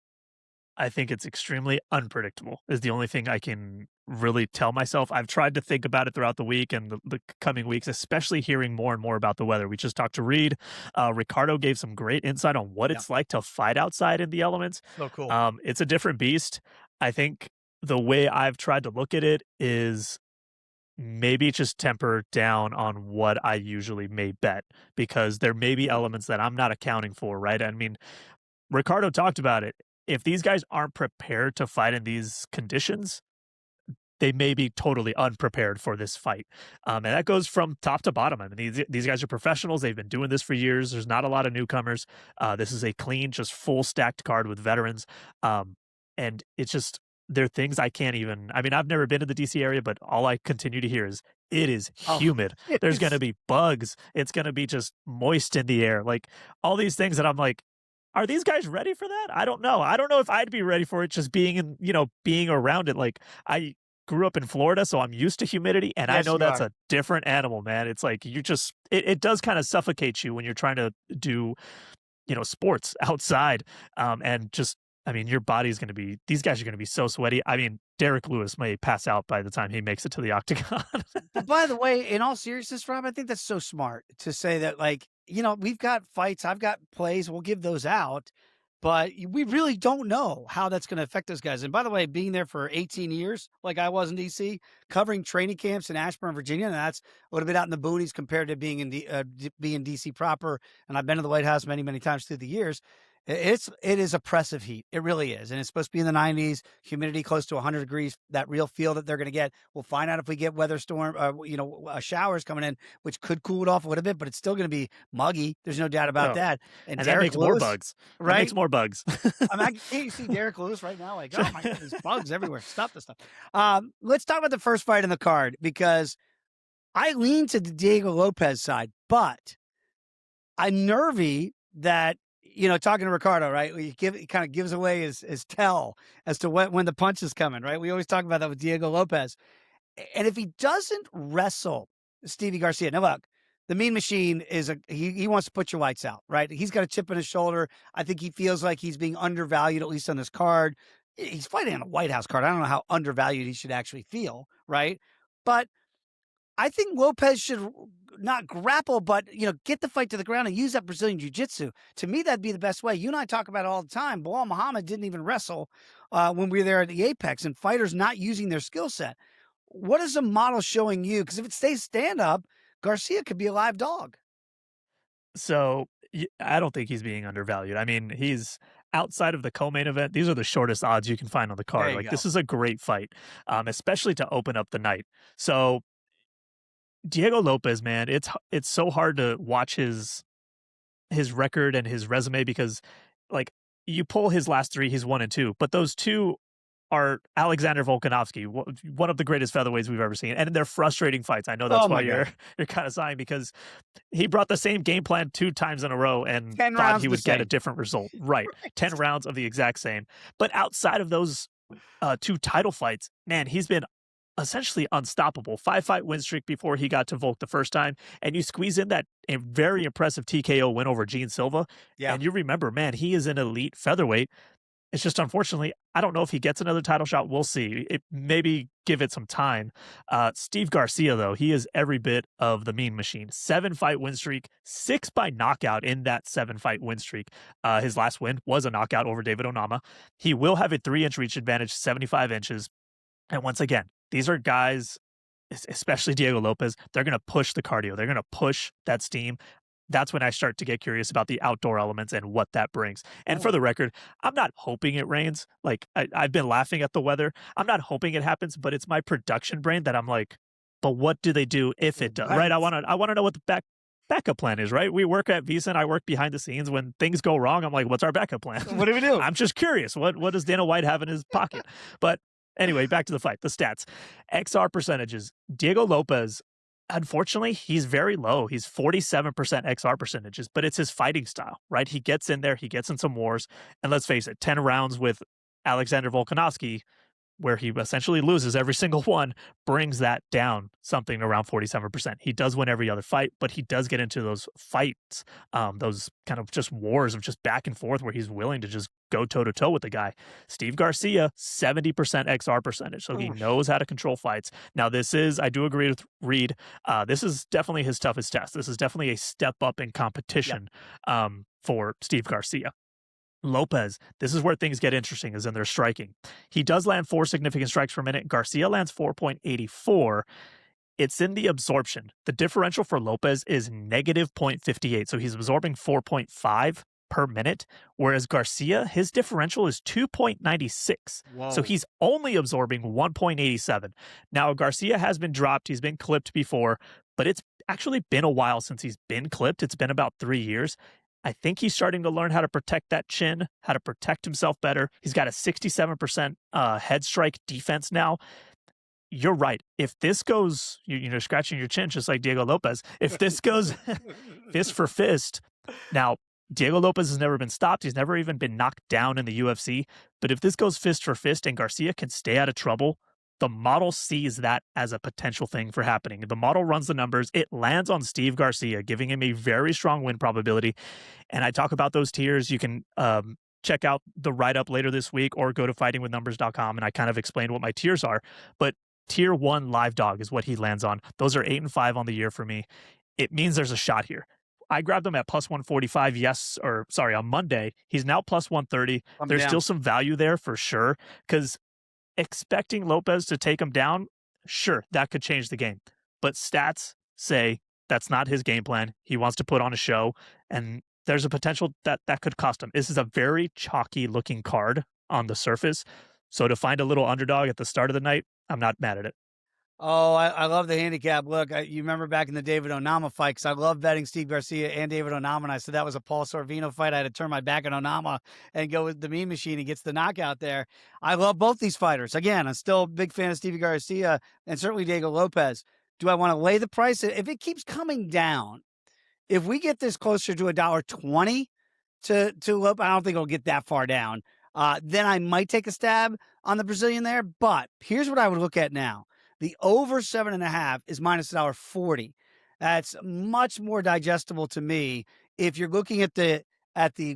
I think it's extremely unpredictable is the only thing I can really tell myself. I've tried to think about it throughout the week and the coming weeks, especially hearing more and more about the weather. We just talked to Reed. Ricardo gave some great insight on what it's like to fight outside in the elements. So cool. It's a different beast. I think the way I've tried to look at it is maybe just temper down on what I usually may bet, because there may be elements that I'm not accounting for, right? I mean, Ricardo talked about it. If these guys aren't prepared to fight in these conditions, they may be totally unprepared for this fight. And that goes from top to bottom. I mean, these guys are professionals. They've been doing this for years. There's not a lot of newcomers. This is a clean, just full stacked card with veterans. And it's just, there are things I can't even, I mean, I've never been to the DC area, but all I continue to hear is it is humid. There's going to be bugs. It's going to be just moist in the air. Like all these things that I'm like, are these guys ready for that? I don't know. I don't know if I'd be ready for it, just being being around it. Like I grew up in Florida, so I'm used to humidity, and I know that's a different animal, man. It's like it does kind of suffocate you when you're trying to do, sports outside. And just, I mean, your body's going to be, these guys are going to be so sweaty. I mean, Derek Lewis may pass out by the time he makes it to the octagon. But by the way, in all seriousness, Rob, I think that's so smart to say that, like, we've got fights, I've got plays, we'll give those out, but we really don't know how that's going to affect those guys. And by the way, being there for 18 years, like I was in DC, covering training camps in Ashburn, Virginia, and that's a little bit out in the boonies compared to being in DC proper. And I've been to the White House many, many times through the years. It is oppressive heat. It really is. And it's supposed to be in the 90s, humidity close to 100 degrees, that real feel that they're going to get. We'll find out if we get weather storm, showers coming in, which could cool it off a little bit, but it's still going to be muggy. There's no doubt about that. And that makes more bugs. Right? That makes more bugs. I mean, can't you see Derek Lewis right now? Like, oh my God, there's bugs everywhere. Stop this stuff. Let's talk about the first fight in the card, because I lean to the Diego Lopez side, but I'm nervy that, talking to Ricardo, right? He kind of gives away his tell as to when the punch is coming, right? We always talk about that with Diego Lopez. And if he doesn't wrestle Stevie Garcia, now look, the Mean Machine he wants to put your lights out, right? He's got a chip on his shoulder. I think he feels like he's being undervalued, at least on this card. He's fighting on a White House card. I don't know how undervalued he should actually feel, right? But I think Lopez should not grapple, but, get the fight to the ground and use that Brazilian jiu-jitsu. To me, that'd be the best way. You and I talk about it all the time. Bilal Muhammad didn't even wrestle when we were there at the Apex, and fighters not using their skill set. What is the model showing you? Because if it stays stand-up, Garcia could be a live dog. So I don't think he's being undervalued. I mean, he's outside of the co-main event. These are the shortest odds you can find on the card. Like, this is a great fight, especially to open up the night. So Diego Lopez, man, it's so hard to watch his record and his resume, because like you pull his last three, he's 1-2, but those two are Alexander Volkanovski, one of the greatest featherweights we've ever seen, and they're frustrating fights. I know that's why you're kind of sighing, because he brought the same game plan 2 times in a row and thought he would get a different result. Right. 10 rounds of the exact same. But outside of those 2 title fights, man, he's been essentially unstoppable. 5-fight win streak before he got to Volk the first time, and you squeeze in that a very impressive TKO win over Gene Silva, and you remember, man, he is an elite featherweight. It's just, unfortunately, I don't know if he gets another title shot. We'll see. Maybe give it some time. Steve Garcia, though, he is every bit of the mean machine. 7-fight win streak, 6 by knockout in that 7-fight win streak. His last win was a knockout over David Onama. He will have a 3-inch reach advantage, 75 inches. And once again, these are guys, especially Diego Lopez, they're going to push the cardio. They're going to push that steam. That's when I start to get curious about the outdoor elements and what that brings. And for the record, I'm not hoping it rains. Like, I've been laughing at the weather. I'm not hoping it happens, but it's my production brain that I'm like, but what do they do if it does? Right? I want to know what the backup plan is, right? We work at VSiN. I work behind the scenes. When things go wrong, I'm like, what's our backup plan? What do we do? I'm just curious. What does Dana White have in his pocket? But anyway, back to the fight, the stats. XR percentages. Diego Lopez, unfortunately, he's very low. He's 47% XR percentages, but it's his fighting style, right? He gets in there, he gets in some wars, and let's face it, 10 rounds with Alexander Volkanovski, where he essentially loses every single one, brings that down something around 47%. He does win every other fight, but he does get into those fights, those kind of just wars of just back and forth where he's willing to just go toe-to-toe with the guy. Steve Garcia, 70% XR percentage, so he knows how to control fights. Now, this is, I do agree with Reed, this is definitely his toughest test. This is definitely a step up in competition for Steve Garcia. Lopez, this is where things get interesting, is in their striking. He does land 4 significant strikes per minute. Garcia lands 4.84. It's in the absorption. The differential for Lopez is negative 0.58, so he's absorbing 4.5 per minute, whereas Garcia, his differential is 2.96. So he's only absorbing 1.87. Now, Garcia has been dropped. He's been clipped before, but it's actually been a while since he's been clipped. It's been about 3 years. I think he's starting to learn how to protect that chin, how to protect himself better. He's got a 67% head strike defense now. You're right. If this goes, you're scratching your chin just like Diego Lopez. If this goes fist for fist, now, Diego Lopez has never been stopped. He's never even been knocked down in the UFC. But if this goes fist for fist and Garcia can stay out of trouble, the model sees that as a potential thing for happening. The model runs the numbers. It lands on Steve Garcia, giving him a very strong win probability. And I talk about those tiers. You can check out the write-up later this week or go to fightingwithnumbers.com, and I kind of explain what my tiers are. But tier 1 live dog is what he lands on. Those are 8 and 5 on the year for me. It means there's a shot here. I grabbed him at plus 145 on Monday. He's now plus 130. There's still some value there for sure, because expecting Lopez to take him down, sure, that could change the game. But stats say that's not his game plan. He wants to put on a show, and there's a potential that could cost him. This is a very chalky-looking card on the surface. So to find a little underdog at the start of the night, I'm not mad at it. Oh, I love the handicap. Look, you remember back in the David Onama fight, because I love betting Steve Garcia and David Onama, and I said that was a Paul Sorvino fight. I had to turn my back on Onama and go with the mean machine. He gets the knockout there. I love both these fighters. Again, I'm still a big fan of Steve Garcia and certainly Diego Lopez. Do I want to lay the price? If it keeps coming down, if we get this closer to $1.20 to Lopez, I don't think it'll get that far down. Then I might take a stab on the Brazilian there. But here's what I would look at now. The over 7.5 is minus $1.40. That's much more digestible to me if you're looking at the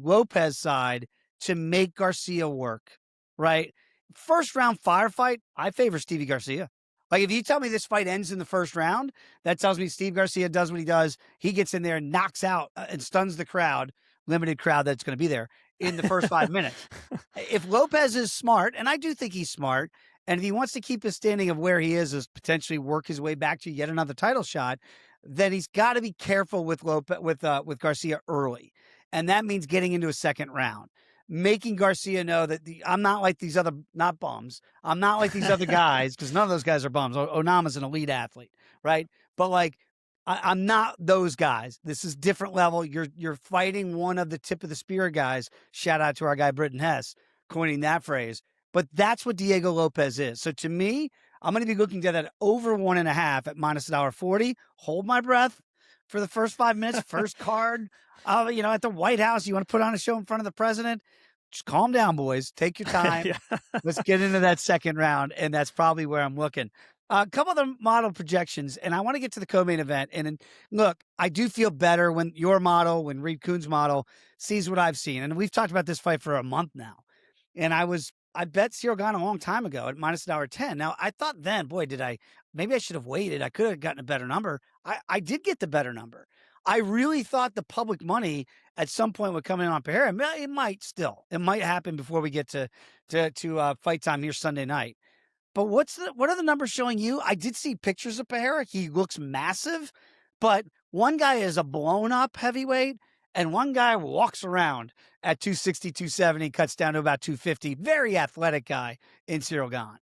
Lopez side to make Garcia work, right? First round firefight, I favor Stevie Garcia. Like, if you tell me this fight ends in the first round, that tells me Steve Garcia does what he does. He gets in there and knocks out and stuns the crowd, limited crowd that's going to be there, in the first 5 minutes. If Lopez is smart, and I do think he's smart, and if he wants to keep his standing of where he is potentially work his way back to yet another title shot, then he's got to be careful with with Garcia early. And that means getting into a second round, making Garcia know that I'm not like these other, not bums. I'm not like these other guys, because none of those guys are bums. Onama's an elite athlete, right? But like, I'm not those guys. This is different level. You're fighting one of the tip of the spear guys. Shout out to our guy Britton Hess coining that phrase. But that's what Diego Lopez is. So to me, I'm going to be looking at that over 1.5 at minus $1.40. Hold my breath for the first 5 minutes. First card, at the White House. You want to put on a show in front of the president? Just calm down, boys. Take your time. Let's get into that second round, and that's probably where I'm looking. A couple other model projections, and I want to get to the co-main event. And look, I do feel better when your model, when Reed Kuhn's model sees what I've seen. And we've talked about this fight for a month now. and I bet Ciryl Gane a long time ago at -1.10. Now I thought then, boy, maybe I should have waited. I could have gotten a better number. I did get the better number. I really thought the public money at some point would come in on Pereira. It might still. It might happen before we get to fight time here Sunday night. But what are the numbers showing you? I did see pictures of Pereira. He looks massive, but one guy is a blown up heavyweight and one guy walks around at 260, 270, cuts down to about 250. Very athletic guy in Ciryl Gane.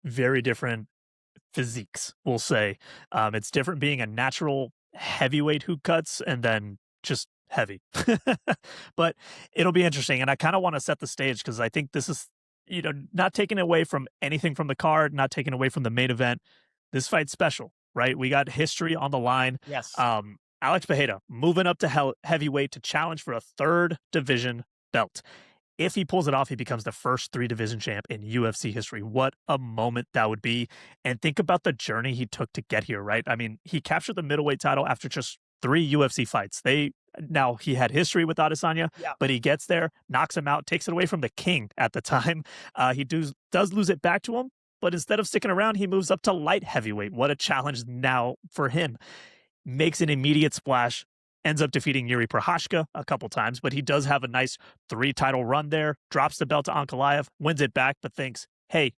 Very different physiques, we'll say. It's different being a natural heavyweight who cuts and then just heavy. But it'll be interesting. And I kind of want to set the stage because I think this is, not taking away from anything from the card, not taking away from the main event. This fight's special, right? We got history on the line. Yes. Alex Pereira moving up to heavyweight to challenge for a third division belt. If he pulls it off, he becomes the first 3-division champ in UFC history. What a moment that would be. And think about the journey he took to get here, right? I mean, he captured the middleweight title after just 3 UFC fights. Now he had history with Adesanya, but he gets there, knocks him out, takes it away from the king at the time. He does lose it back to him, but instead of sticking around, he moves up to light heavyweight. What a challenge now for him. Makes an immediate splash, ends up defeating Yuri Prochazka a couple times, but he does have a nice 3-title run there, drops the belt to Ankalaev, wins it back, but thinks, hey,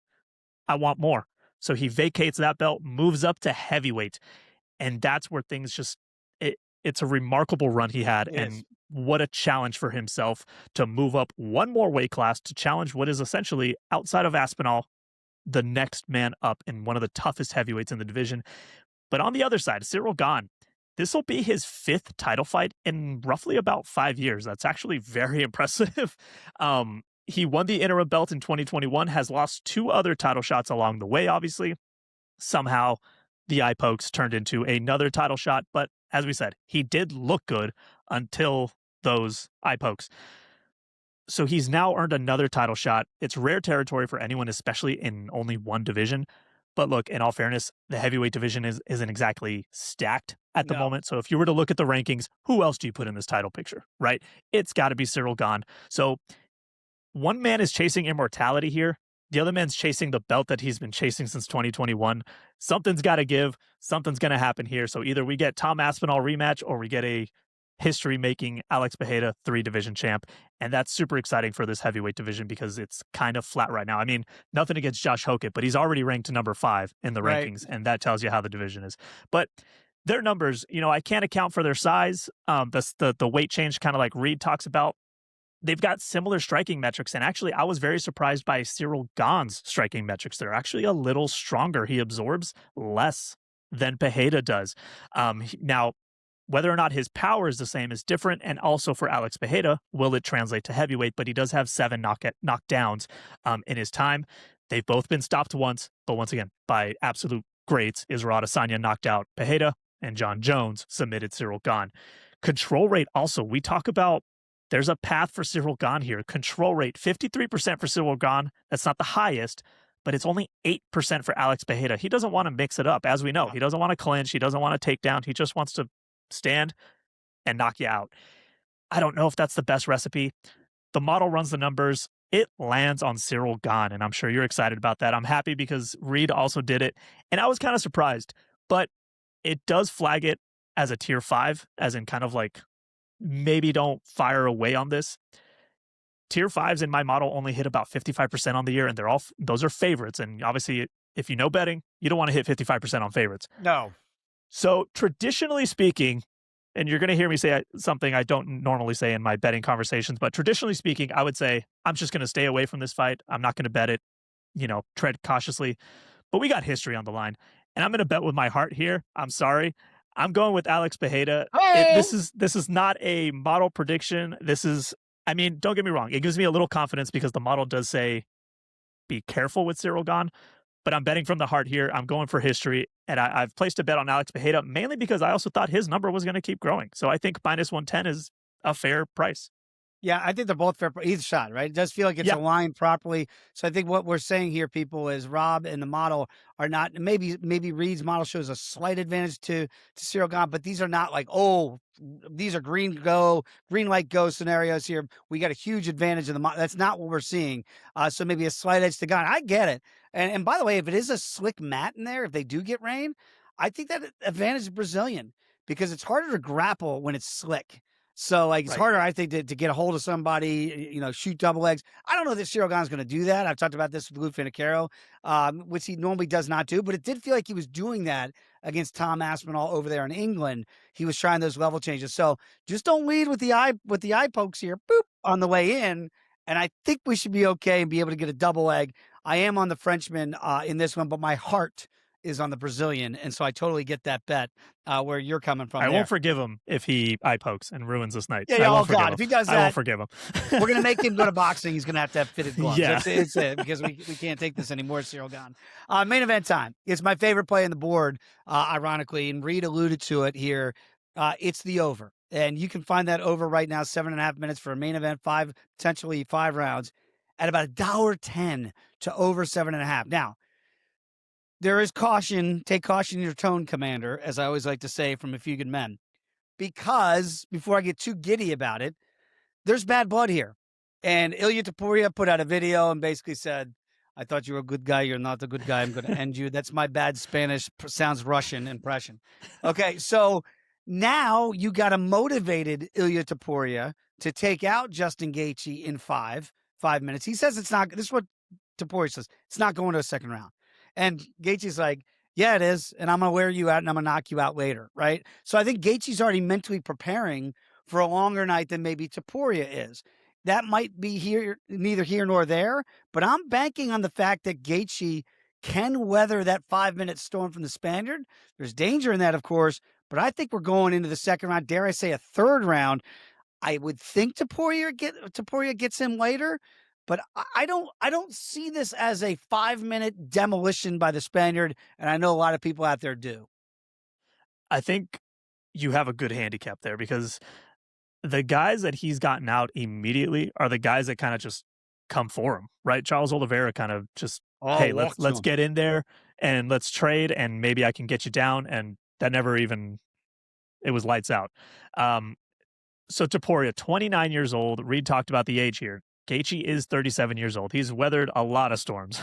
I want more. So he vacates that belt, moves up to heavyweight, and that's where things just, it's a remarkable run he had, and what a challenge for himself to move up one more weight class to challenge what is essentially, outside of Aspinall, the next man up in one of the toughest heavyweights in the division. But on the other side, Ciryl Gane, this will be his 5th title fight in roughly about 5 years. That's actually very impressive. He won the interim belt in 2021, has lost 2 other title shots along the way, obviously. Somehow, the eye pokes turned into another title shot, but as we said, he did look good until those eye pokes. So he's now earned another title shot. It's rare territory for anyone, especially in only one division. But look, in all fairness, the heavyweight division isn't exactly stacked at the moment. So if you were to look at the rankings, who else do you put in this title picture, right? It's got to be Ciryl Gane. So one man is chasing immortality here. The other man's chasing the belt that he's been chasing since 2021. Something's got to give. Something's going to happen here. So either we get Tom Aspinall rematch or we get a history-making Alex Pereira 3-division champ. And that's super exciting for this heavyweight division because it's kind of flat right now. I mean, nothing against Josh Hokett, but he's already ranked number 5 in the rankings, and that tells you how the division is. But their numbers, I can't account for their size. The weight change, kind of like Reed talks about. They've got similar striking metrics, and actually, I was very surprised by Ciryl Gane's striking metrics. They're actually a little stronger. He absorbs less than Pereira does. Now, whether or not his power is the same is different, and also for Alex Pereira, will it translate to heavyweight? But he does have 7 knockdowns in his time. They've both been stopped once, but once again, by absolute greats. Israel Adesanya knocked out Pereira, and John Jones submitted Ciryl Gane. Control rate also, we talk about there's a path for Ciryl Gane here. Control rate, 53% for Ciryl Gane. That's not the highest, but it's only 8% for Alex Pereira. He doesn't want to mix it up, as we know. He doesn't want to clinch. He doesn't want to take down. He just wants to stand and knock you out. I don't know if that's the best recipe. The model runs the numbers. It lands on Ciryl Gane, and I'm sure you're excited about that. I'm happy because Reed also did it, and I was kind of surprised, but it does flag it as a tier 5, as in kind of like, maybe don't fire away on this. Tier 5s in my model only hit about 55% on the year, and those are favorites. And obviously, if you know betting, you don't want to hit 55% on favorites. No. So traditionally speaking, and you're going to hear me say something I don't normally say in my betting conversations, but traditionally speaking, I would say I'm just going to stay away from this fight. I'm not going to bet it, tread cautiously. But we got history on the line, and I'm going to bet with my heart here. I'm sorry. I'm going with Alex Pereira. Hey! This is not a model prediction. Don't get me wrong. It gives me a little confidence because the model does say be careful with Ciryl Gane, but I'm betting from the heart here. I'm going for history, and I've placed a bet on Alex Pereira mainly because I also thought his number was going to keep growing. So I think -110 is a fair price. Yeah, I think they're both fair. Either shot, right? It does feel like it's aligned properly. So I think what we're saying here, people, is Rob and the model are not. Maybe Reed's model shows a slight advantage to Ciryl Gane, but these are not like, oh, these are green light go scenarios here. We got a huge advantage in the model. That's not what we're seeing. So maybe a slight edge to Gane. I get it. And by the way, if it is a slick mat in there, if they do get rain, I think that advantage is Brazilian because it's harder to grapple when it's slick. So, like, it's harder, I think, to get a hold of somebody, shoot double legs. I don't know that Ciryl Gane's going to do that. I've talked about this with Lou Finocchiaro, which he normally does not do, but it did feel like he was doing that against Tom Aspinall over there in England. He was trying those level changes. So just don't lead with the eye pokes here, boop, on the way in. And I think we should be okay and be able to get a double leg. I am on the Frenchman in this one, but my heart is on the Brazilian, and so I totally get that bet where you're coming from. I won't forgive him if he eye pokes and ruins this night. Yeah, oh God, if he does that, I won't forgive him. We're gonna make him go to boxing. He's gonna have fitted gloves. Yeah, it's it because we can't take this anymore. Ciryl Gane. Main event time. It's my favorite play on the board, ironically, and Reed alluded to it here. It's the over, and you can find that over right now, 7.5 minutes for a main event, potentially 5 rounds, at about $1.10 to over 7.5. Now, there is caution. Take caution in your tone, Commander, as I always like to say from A Few Good Men. Because, before I get too giddy about it, there's bad blood here. And Ilia Topuria put out a video and basically said, I thought you were a good guy. You're not a good guy. I'm going to end you. That's my bad Spanish, sounds Russian impression. Okay, so now you got a motivated Ilia Topuria to take out Justin Gaethje in 5 minutes. He says it's not. This is what Topuria says. It's not going to a second round. And Gaethje's like, yeah, it is. And I'm going to wear you out and I'm going to knock you out later. Right. So I think Gaethje's already mentally preparing for a longer night than maybe Topuria is. That might be neither here nor there, but I'm banking on the fact that Gaethje can weather that 5-minute storm from the Spaniard. There's danger in that, of course, but I think we're going into the second round. Dare I say a third round? I would think Topuria gets him later. But I don't see this as a 5-minute demolition by the Spaniard, and I know a lot of people out there do. I think you have a good handicap there because the guys that he's gotten out immediately are the guys that kind of just come for him, right? Charles Oliveira kind of just, hey, let's get in there and let's trade, and maybe I can get you down, and that never even, it was lights out. So Topuria, 29 years old. Reed talked about the age here. Gaethje is 37 years old. He's weathered a lot of storms.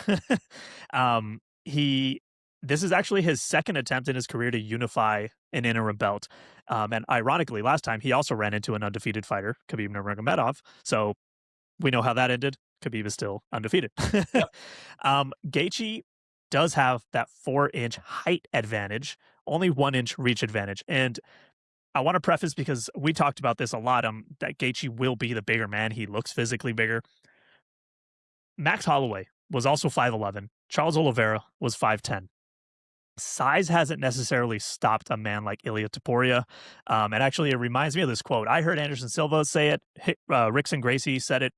This is actually his second attempt in his career to unify an interim belt. And ironically, last time he also ran into an undefeated fighter, Khabib Nurmagomedov. So we know how that ended. Khabib is still undefeated. Yep. Gaethje does have that 4-inch height advantage, only 1-inch reach advantage. And I want to preface, because we talked about this a lot, that Gaethje will be the bigger man. He looks physically bigger. Max Holloway was also 5'11". Charles Oliveira was 5'10". Size hasn't necessarily stopped a man like Ilia Topuria. And actually, it reminds me of this quote. I heard Anderson Silva say it. Rickson Gracie said it.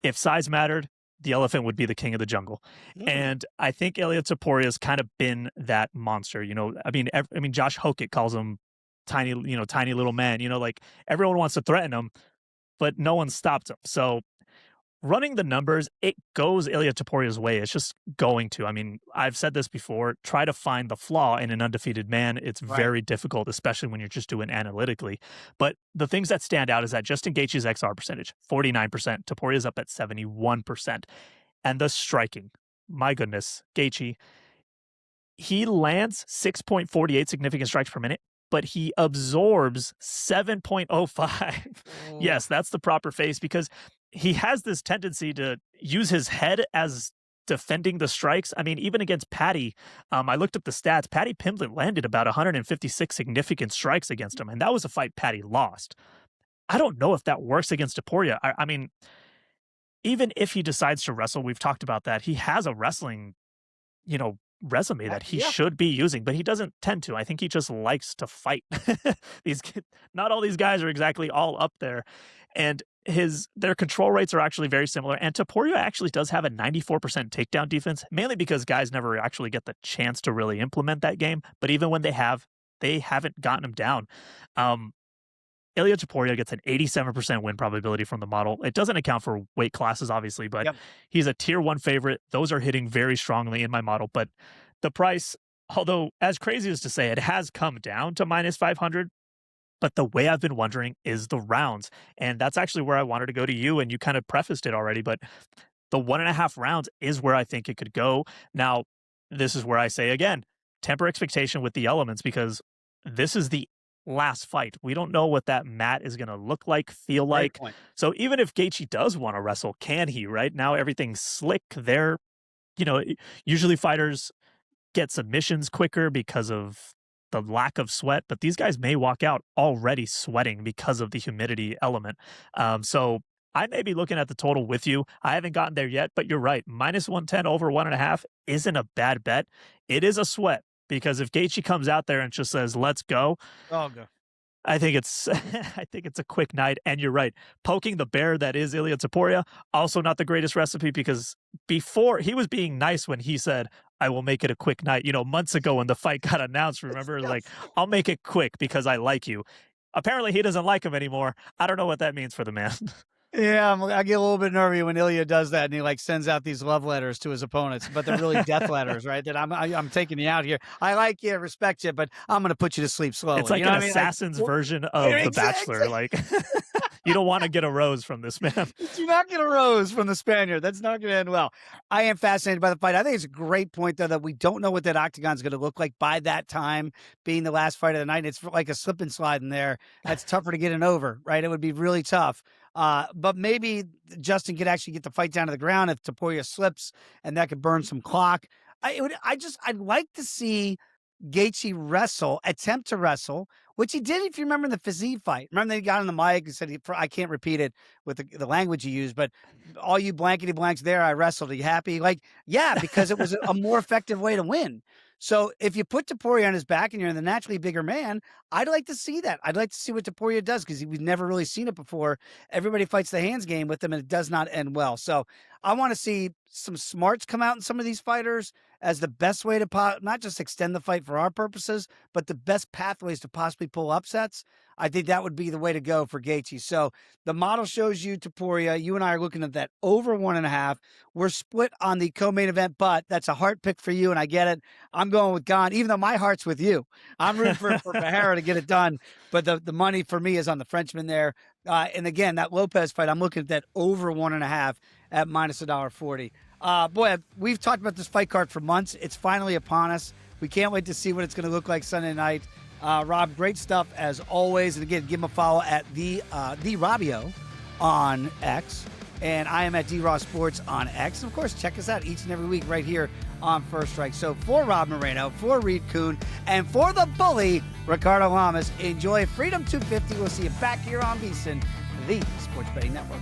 If size mattered, the elephant would be the king of the jungle. And I think Ilia Topuria's kind of been that monster. Josh Hokett calls him tiny little man, like everyone wants to threaten him, but no one stopped him. So running the numbers, it goes Ilia Topuria's way. It's just going to. I mean, I've said this before, try to find the flaw in an undefeated man. It's very difficult, especially when you're just doing analytically. But the things that stand out is that Justin Gaethje's XR percentage, 49%. Topuria's up at 71%. And the striking, my goodness, Gaethje, he lands 6.48 significant strikes per minute, but he absorbs 7.05. Yes, that's the proper face, because he has this tendency to use his head as defending the strikes. I mean, even against Paddy, I looked up the stats. Paddy Pimblett landed about 156 significant strikes against him, and that was a fight Paddy lost. I don't know if that works against Topuria. I mean, even if he decides to wrestle, we've talked about that. He has a wrestling, resume that he should be using, but he doesn't tend to. I think he just likes to fight. Not all these guys are exactly all up there, and their control rates are actually very similar. And Topuria actually does have a 94% takedown defense, mainly because guys never actually get the chance to really implement that game. But even when they haven't gotten him down. Ilia Topuria gets an 87% win probability from the model. It doesn't account for weight classes, obviously, but he's a tier 1 favorite. Those are hitting very strongly in my model. But the price, although as crazy as to say, it has come down to minus 500. But the way I've been wondering is the rounds. And that's actually where I wanted to go to you. And you kind of prefaced it already. But the 1.5 rounds is where I think it could go. Now, this is where I say again, temper expectation with the elements, because this is the last fight. We don't know what that mat is going to look like, feel like. So even if Gaethje does want to wrestle, can he? Right now, everything's slick. There, usually fighters get submissions quicker because of the lack of sweat, but these guys may walk out already sweating because of the humidity element. So I may be looking at the total with you. I haven't gotten there yet, but you're right. Minus 110 over 1.5 isn't a bad bet. It is a sweat, because if Gaethje comes out there and just says, let's go, I think it's a quick night. And you're right. Poking the bear that is Ilia Topuria, also not the greatest recipe, because before he was being nice when he said, I will make it a quick night. Months ago when the fight got announced, remember, like, I'll make it quick because I like you. Apparently he doesn't like him anymore. I don't know what that means for the man. Yeah, I get a little bit nervy when Ilia does that, and he like sends out these love letters to his opponents, but they're really death letters, right? That I'm taking you out here. I like you, respect you, but I'm going to put you to sleep slowly. It's like an assassin's version of The Bachelor. Like, you don't want to get a rose from this man. Do not get a rose from the Spaniard. That's not going to end well. I am fascinated by the fight. I think it's a great point, though, that we don't know what that octagon is going to look like by that time, being the last fight of the night. It's like a slip and slide in there. That's tougher to get it over, right? It would be really tough. But maybe Justin could actually get the fight down to the ground if Topuria slips, and that could burn some clock. I'd like to see Gaethje attempt to wrestle, which he did, if you remember, in the Fiziev fight. Remember, they got on the mic and said, I can't repeat it with the language he used, but all you blankety blanks there, I wrestled. Are you happy? Like, yeah, because it was a more effective way to win. So if you put Topuria on his back and you're the naturally bigger man, I'd like to see that. I'd like to see what Topuria does, because we've never really seen it before. Everybody fights the hands game with him, and it does not end well. So I want to see some smarts come out in some of these fighters as the best way to not just extend the fight for our purposes, but the best pathways to possibly pull upsets. I think that would be the way to go for Gaethje. So the model shows you Topuria. You and I are looking at that over 1.5. We're split on the co-main event, but that's a heart pick for you, and I get it. I'm going with Gane, even though my heart's with you. I'm rooting for Pereira to get it done, but the money for me is on the Frenchman there. And again, that Lopez fight, I'm looking at that over 1.5 at minus $1.40. Boy, we've talked about this fight card for months. It's finally upon us. We can't wait to see what it's going to look like Sunday night. Rob, great stuff as always. And again, give him a follow at the Robbio on X. And I am at D-Raw Sports on X. And of course, check us out each and every week right here on First Strike. So for Rob Moreno, for Reed Kuhn, and for the bully, Ricardo Lamas, enjoy Freedom 250. We'll see you back here on VSiN, the Sports Betting Network.